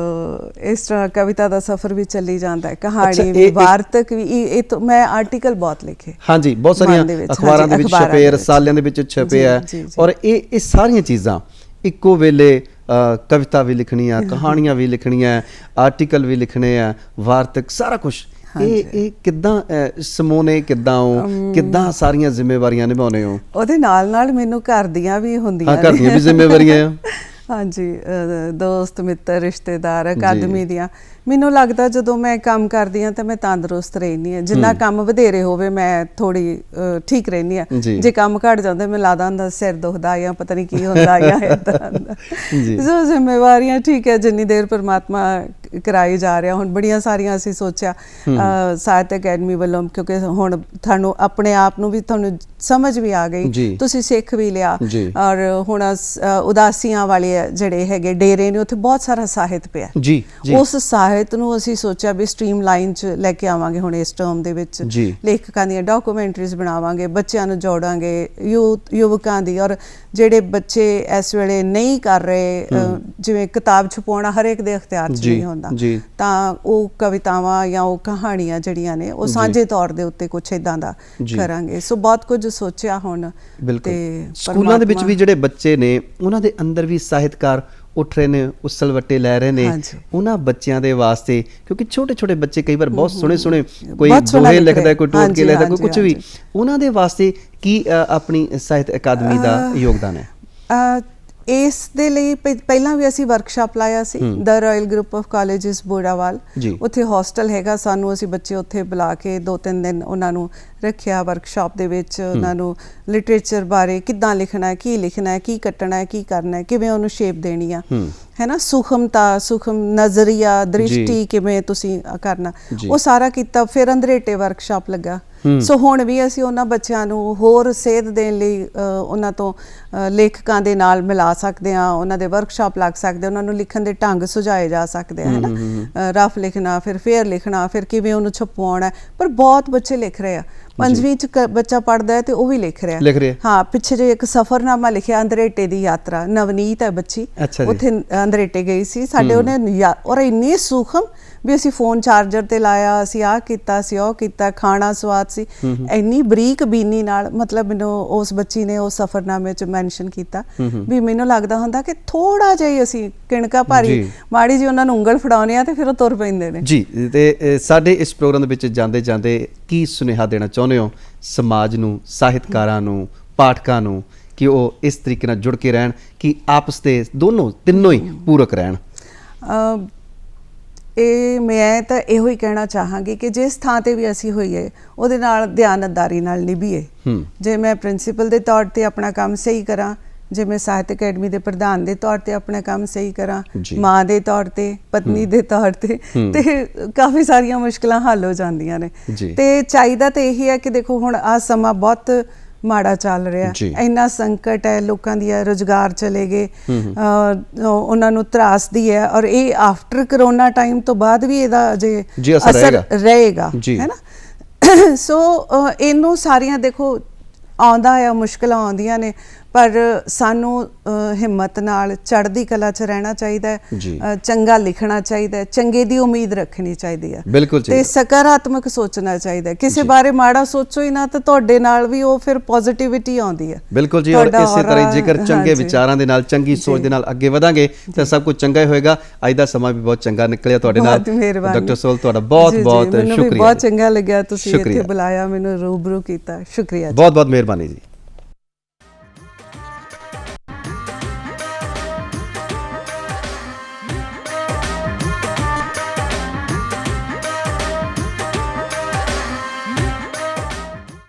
ਇਸ ਤਰ੍ਹਾਂ ਕਵਿਤਾ ਦਾ ਸਫ਼ਰ ਵੀ ਚੱਲੀ ਜਾਂਦਾ ਹੈ, ਕਹਾਣੀ ਵੀ, ਵਾਰਤਕ ਵੀ। ਇਹ ਤਾਂ ਮੈਂ ਆਰਟੀਕਲ ਬਹੁਤ ਲਿਖੇ, ਹਾਂਜੀ, ਬਹੁਤ ਸਾਰੀਆਂ ਅਖਬਾਰਾਂ ਦੇ ਵਿੱਚ ਛਪੇ, ਰਸਾਲਿਆਂ ਦੇ ਵਿੱਚ ਛਪੇ ਆ, ਔਰ ਇਹ ਸਾਰੀਆਂ ਚੀਜ਼ਾਂ ਇੱਕੋ ਵੇਲੇ ਕਵਿਤਾ ਵੀ ਲਿਖਣੀ ਆ, ਕਹਾਣੀਆਂ ਵੀ ਲਿਖਣੀਆਂ, ਆਰਟੀਕਲ ਵੀ ਲਿਖਣੇ ਆ, ਵਾਰਤਕ, ਸਾਰਾ ਕੁਛ। ਇਹ ਕਿੱਦਾਂ ਸਮੋਨੇ, ਕਿੱਦਾਂ ਸਾਰੀਆਂ ਜ਼ਿੰਮੇਵਾਰੀਆਂ ਨਿਭਾਉਂਦੇ ਹੋ? ਉਹਦੇ ਨਾਲ ਮੈਨੂੰ ਘਰ ਦੀਆਂ ਵੀ ਹੁੰਦੀਆਂ, ਘਰ ਦੀਆਂ ਵੀ ਜ਼ਿੰਮੇਵਾਰੀਆਂ ਆ। ਹਾਂਜੀ, ਦੋਸਤ ਮਿੱਤਰ ਰਿਸ਼ਤੇਦਾਰ ਅਕਾਦਮੀ ਦੀਆਂ। ਮੈਨੂੰ ਲੱਗਦਾ ਜਦੋਂ ਮੈਂ ਕੰਮ ਕਰਦੀ ਹਾਂ ਤਾਂ ਮੈਂ ਤੰਦਰੁਸਤ ਰਹਿੰਦੀ ਹਾਂ। ਜਿੰਨਾ ਕੰਮ ਵਧੇਰੇ ਹੋਵੇ ਮੈਂ ਥੋੜੀ ਠੀਕ ਰਹਿੰਦੀ ਹਾਂ। ਜੇ ਕੰਮ ਘੱਟ ਜਾਂਦਾ ਮੈਨੂੰ ਲੱਗਦਾ ਹੁੰਦਾ ਸਿਰ ਦੁਖਦਾ ਜਾਂ ਪਤਾ ਨਹੀਂ ਕੀ ਹੁੰਦਾ ਜਾਂ ਏਦਾਂ ਹੁੰਦਾ। ਸੋ ਜ਼ਿੰਮੇਵਾਰੀਆਂ ਠੀਕ ਹੈ, ਜਿੰਨੀ ਦੇਰ ਪਰਮਾਤਮਾ ਕਰਾਈ ਜਾ ਰਿਹਾ। ਹੁਣ ਬੜੀਆਂ ਸਾਰੀਆਂ ਅਸੀਂ ਸੋਚਿਆ ਸਾਹਿਤ ਅਕੈਡਮੀ ਵੱਲੋਂ, ਕਿਉਂਕਿ ਹੁਣ ਤੁਹਾਨੂੰ ਆਪਣੇ ਆਪ ਨੂੰ ਵੀ ਤੁਹਾਨੂੰ ਸਮਝ ਵੀ ਆ ਗਈ, ਤੁਸੀਂ ਸਿੱਖ ਵੀ ਲਿਆ। ਔਰ ਹੁਣ ਉਦਾਸੀਆਂ ਵਾਲੇ ਜਿਹੜੇ ਹੈਗੇ ਡੇਰੇ ਨੇ, ਉੱਥੇ ਬਹੁਤ ਸਾਰਾ ਸਾਹਿਤ ਪਿਆ। ਉਸ ਸਾਹਿਤ ਨੂੰ ਅਸੀਂ ਸੋਚਿਆ ਵੀ ਸਟ੍ਰੀਮ ਲਾਈਨ 'ਚ ਲੈ ਕੇ ਆਵਾਂਗੇ। ਹੁਣ ਇਸ ਟਰਮ ਦੇ ਵਿੱਚ ਲੇਖਕਾਂ ਦੀਆਂ ਡਾਕੂਮੈਂਟਰੀਜ਼ ਬਣਾਵਾਂਗੇ, ਬੱਚਿਆਂ ਨੂੰ ਜੋੜਾਂਗੇ, ਯੁਵਕਾਂ ਦੀ। ਔਰ ਜਿਹੜੇ ਬੱਚੇ ਇਸ ਵੇਲੇ ਨਹੀਂ ਕਰ ਰਹੇ, ਜਿਵੇਂ ਕਿਤਾਬ ਛਪਾਉਣਾ ਹਰ ਇੱਕ ਦੇ ਅਖਤਿਆਰ 'ਚ ਨਹੀਂ ਹੁੰਦਾ, ਤਾਂ ਉਹ ਕਵਿਤਾਵਾਂ ਜਾਂ ਉਹ ਕਹਾਣੀਆਂ ਜਿਹੜੀਆਂ ਨੇ ਉਹ ਸਾਂਝੇ ਤੌਰ ਦੇ ਉੱਤੇ ਕੁਛ ਇੱਦਾਂ ਦਾ ਕਰਾਂਗੇ। ਸੋ ਬਹੁਤ ਕੁਝ ਸੋਚਿਆ ਹੁਣ। ਤੇ ਸਕੂਲਾਂ ਦੇ ਵਿੱਚ ਵੀ ਜਿਹੜੇ ਬੱਚੇ ਨੇ ਉਹਨਾਂ ਦੇ ਅੰਦਰ ਵੀ ਸਾਹਿਤਕਾਰ ਉੱਠ ਰਹੇ ਨੇ, ਉਸਲ ਵੱਟੇ ਲੈ ਰਹੇ ਨੇ। ਉਹਨਾਂ ਬੱਚਿਆਂ ਦੇ ਵਾਸਤੇ, ਕਿਉਂਕਿ ਛੋਟੇ ਛੋਟੇ ਬੱਚੇ ਕਈ ਵਾਰ ਬਹੁਤ ਸੋਹਣੇ ਕੋਈ ਦੋਹੇ ਲਿਖਦਾ, ਕੋਈ ਟੋਟਕੇ ਲਿਖਦਾ, ਕੋਈ ਕੁਛ ਵੀ, ਉਹਨਾਂ ਦੇ ਵਾਸਤੇ ਕੀ ਆਪਣੀ ਸਾਹਿਤ ਅਕਾਦਮੀ ਦਾ ਯੋਗਦਾਨ ਹੈ? ਇਸ ਦੇ ਲਈ ਪਹਿਲਾਂ ਵੀ ਅਸੀਂ ਵਰਕਸ਼ਾਪ ਲਾਇਆ ਸੀ, the royal group of colleges Borawal. ਉੱਥੇ ਹੋਸਟਲ ਹੈਗਾ, ਸਾਨੂੰ ਅਸੀਂ ਬੱਚੇ ਉੱਥੇ ਬੁਲਾ ਕੇ 2-3 ਦਿਨ ਉਹਨਾਂ ਨੂੰ ਰੱਖਿਆ ਵਰਕਸ਼ਾਪ ਦੇ ਵਿੱਚ। ਉਹਨਾਂ ਨੂੰ ਲਿਟਰੇਚਰ ਬਾਰੇ ਕਿੱਦਾਂ ਲਿਖਣਾ ਹੈ, ਕੀ ਲਿਖਣਾ ਹੈ, ਕੀ ਕੱਟਣਾ ਹੈ, ਕੀ ਕਰਨਾ ਹੈ, ਕਿਵੇਂ ਉਹਨੂੰ ਸ਼ੇਪ ਦੇਣੀ ਆ, ਹੈ ਨਾ, ਸੂਖਮ ਨਜ਼ਰੀਆ, ਦ੍ਰਿਸ਼ਟੀ ਕਿਵੇਂ ਤੁਸੀਂ ਕਰਨਾ, ਉਹ ਸਾਰਾ ਕੀਤਾ। ਫਿਰ ਅੰਦਰੇਟੇ ਵਰਕਸ਼ਾਪ ਲੱਗਾ। ਸੋ ਹੁਣ ਵੀ ਅਸੀਂ ਉਹਨਾਂ ਬੱਚਿਆਂ ਨੂੰ ਹੋਰ ਸੇਧ ਦੇਣ ਲਈ ਉਹਨਾਂ ਤੋਂ ਲੇਖਕਾਂ ਦੇ ਨਾਲ ਮਿਲਾ ਸਕਦੇ ਹਾਂ, ਉਹਨਾਂ ਦੇ ਵਰਕਸ਼ਾਪ ਲੱਗ ਸਕਦੇ, ਉਹਨਾਂ ਨੂੰ ਲਿਖਣ ਦੇ ਢੰਗ ਸੁਝਾਏ ਜਾ ਸਕਦੇ ਹੈ ਨਾ, ਰਫ ਲਿਖਣਾ, ਫਿਰ ਫੇਅਰ ਲਿਖਣਾ, ਫਿਰ ਕਿਵੇਂ ਉਹਨੂੰ ਛਪਵਾਉਣਾ। ਪਰ ਬਹੁਤ ਬੱਚੇ ਲਿਖ ਰਹੇ ਆ। 5ਵੀਂ 'ਚ ਬੱਚਾ ਪੜ੍ਹਦਾ ਹੈ ਤੇ ਉਹ ਵੀ ਲਿਖ ਰਿਹਾ। ਹਾਂ, ਪਿੱਛੇ ਜੇ ਇੱਕ ਸਫ਼ਰਨਾਮਾ ਲਿਖਿਆ ਅੰਦਰੇਟੇ ਦੀ ਯਾਤਰਾ, ਨਵਨੀਤ ਹੈ ਬੱਚੀ, ਉੱਥੇ ਅੰਦਰੇਟੇ ਗਈ ਸੀ ਸਾਡੇ, ਉਹਨੇ ਔਰ ਇੰਨੀ ਸੂਖਮ ਵੀ ਅਸੀਂ ਫੋਨ ਚਾਰਜਰ ਤੇ ਲਾਇਆ, ਅਸੀਂ ਆਹ ਕੀਤਾ, ਅਸੀਂ ਉਹ ਕੀਤਾ, ਖਾਣਾ ਸਵਾਦ ਸੀ, ਇੰਨੀ ਬਰੀਕ ਬੀਨੀ ਨਾਲ। ਮਤਲਬ ਮੈਨੂੰ ਉਸ ਬੱਚੀ ਨੇ ਉਸ ਸਫ਼ਰਨਾਮੇ 'ਚ ਮੈਂਸ਼ਨ ਕੀਤਾ ਵੀ ਮੈਨੂੰ ਲੱਗਦਾ ਹੁੰਦਾ ਕਿ ਥੋੜਾ ਜਿਹਾ ਅਸੀਂ ਕਿਣਕਾ ਭਾਰੀ ਮਾੜੀ ਜੀ ਉਹਨਾਂ ਨੂੰ ਉਂਗਲ ਫੜਾਉਂਦੇ ਆ ਤੇ ਫਿਰ ਉਹ ਤੁਰ ਪੈਂਦੇ ਨੇ ਜੀ। ਤੇ ਸਾਡੇ ਇਸ ਪ੍ਰੋਗਰਾਮ ਦੇ ਵਿੱਚ ਜਾਂਦੇ ਜਾਂਦੇ ਕੀ ਸੁਨੇਹਾ ਦੇਣਾ ਚਾਹੁੰਦੇ ਹੋ ਸਮਾਜ ਨੂੰ, ਸਾਹਿਤਕਾਰਾਂ ਨੂੰ, ਪਾਠਕਾਂ ਨੂੰ, ਕਿ ਉਹ ਇਸ ਤਰੀਕੇ ਨਾਲ ਜੁੜ ਕੇ ਰਹਿਣ ਕਿ ਆਪਸ ਦੇ ਤਿੰਨੋਂ ਹੀ ਪੂਰਕ ਰਹਿਣ? ਮੈਂ ਤਾਂ ਇਹੋ ਹੀ ਕਹਿਣਾ ਚਾਹਾਂਗੀ ਕਿ ਜਿਸ ਥਾਂ ਤੇ ਵੀ ਅਸੀਂ ਹੋਈਏ ਉਹਦੇ ਨਾਲ ਦਿਆਨਤਦਾਰੀ ਨਾਲ ਨਿਭੀਏ। ਜੇ ਮੈਂ ਪ੍ਰਿੰਸੀਪਲ ਦੇ ਤੌਰ ਤੇ ਆਪਣਾ ਕੰਮ ਸਹੀ ਕਰਾਂ, ਜੇ ਮੈਂ ਸਾਹਿਤ ਅਕੈਡਮੀ ਦੇ ਪ੍ਰਧਾਨ ਦੇ ਤੌਰ ਤੇ ਆਪਣਾ ਕੰਮ ਸਹੀ ਕਰਾਂ, ਮਾਂ ਦੇ ਤੌਰ ਤੇ, ਪਤਨੀ ਦੇ ਤੌਰ ਤੇ ਕਾਫੀ ਸਾਰੀਆਂ ਮੁਸ਼ਕਿਲਾਂ ਹੱਲ ਹੋ ਜਾਂਦੀਆਂ ਨੇ। ਤੇ ਚਾਹੀਦਾ ਤਾਂ ਇਹੀ ਹੈ ਕਿ ਦੇਖੋ ਹੁਣ ਆਹ ਸਮਾਂ ਬਹੁਤ ਮਾੜਾ ਚੱਲ ਰਿਹਾ, ਜੀ। ਇੰਨਾ ਸੰਕਟ ਹੈ, ਲੋਕਾਂ ਦੀ ਰੁਜ਼ਗਾਰ ਚਲੇ ਗਏ, ਉਹਨਾਂ ਨੂੰ ਤਰਾਸਦੀ ਹੈ, ਔਰ ਇਹ ਆਫਟਰ ਕਰੋਨਾ ਟਾਈਮ ਤੋਂ ਬਾਅਦ ਵੀ ਇਹਦਾ ਅਜੇ ਜੀ ਅਸਰ ਰਹੇਗਾ, ਜੀ। ਹੈ ਨਾ। ਸੋ ਇਹਨੂੰ ਸਾਰੀਆਂ ਦੇਖੋ ਆਉਂਦਾ ਆ, ਮੁਸ਼ਕਲਾਂ ਆਉਂਦੀਆਂ ਨੇ, ਪਰ ਸਾਨੂੰ ਹਿੰਮਤ ਨਾਲ ਚੜ੍ਹਦੀ ਕਲਾ 'ਚ ਰਹਿਣਾ ਚਾਹੀਦਾ ਹੈ, ਚੰਗਾ ਲਿਖਣਾ ਚਾਹੀਦਾ ਹੈ, ਚੰਗੇ ਦੀ ਉਮੀਦ ਰੱਖਣੀ ਚਾਹੀਦੀ ਹੈ, ਬਿਲਕੁਲ ਤੇ ਸਕਾਰਾਤਮਕ ਸੋਚਣਾ ਚਾਹੀਦਾ ਹੈ। ਕਿਸੇ ਬਾਰੇ ਮਾੜਾ ਸੋਚੋ ਹੀ ਨਾ, ਤਾਂ ਤੁਹਾਡੇ ਨਾਲ ਵੀ ਉਹ ਫਿਰ ਪੋਜ਼ਿਟਿਵਿਟੀ ਆਉਂਦੀ ਹੈ। ਬਿਲਕੁਲ ਜੀ, ਔਰ ਇਸੇ ਤਰ੍ਹਾਂ ਹੀ ਜੇਕਰ ਚੰਗੇ ਵਿਚਾਰਾਂ ਦੇ ਨਾਲ, ਚੰਗੀ ਸੋਚ ਦੇ ਨਾਲ ਅੱਗੇ ਵਧਾਂਗੇ ਤਾਂ ਸਭ ਕੁਝ ਚੰਗਾ ਹੀ ਹੋਏਗਾ। ਅੱਜ ਦਾ ਸਮਾਂ ਵੀ ਬਹੁਤ ਚੰਗਾ ਨਿਕਲਿਆ ਤੁਹਾਡੇ ਨਾਲ। ਡਾਕਟਰ ਸੋਹਲ, ਤੁਹਾਡਾ ਬਹੁਤ ਬਹੁਤ ਸ਼ੁਕਰੀਆ। ਬਹੁਤ ਚੰਗਾ ਲੱਗਿਆ, ਤੁਸੀਂ ਇੱਥੇ ਬੁਲਾਇਆ, ਮੈਨੂੰ ਰੂਬਰੂ ਕੀਤਾ। ਸ਼ੁਕਰੀਆ, ਬਹੁਤ ਬਹੁਤ ਮਿਹਰਬਾਨੀ ਜੀ।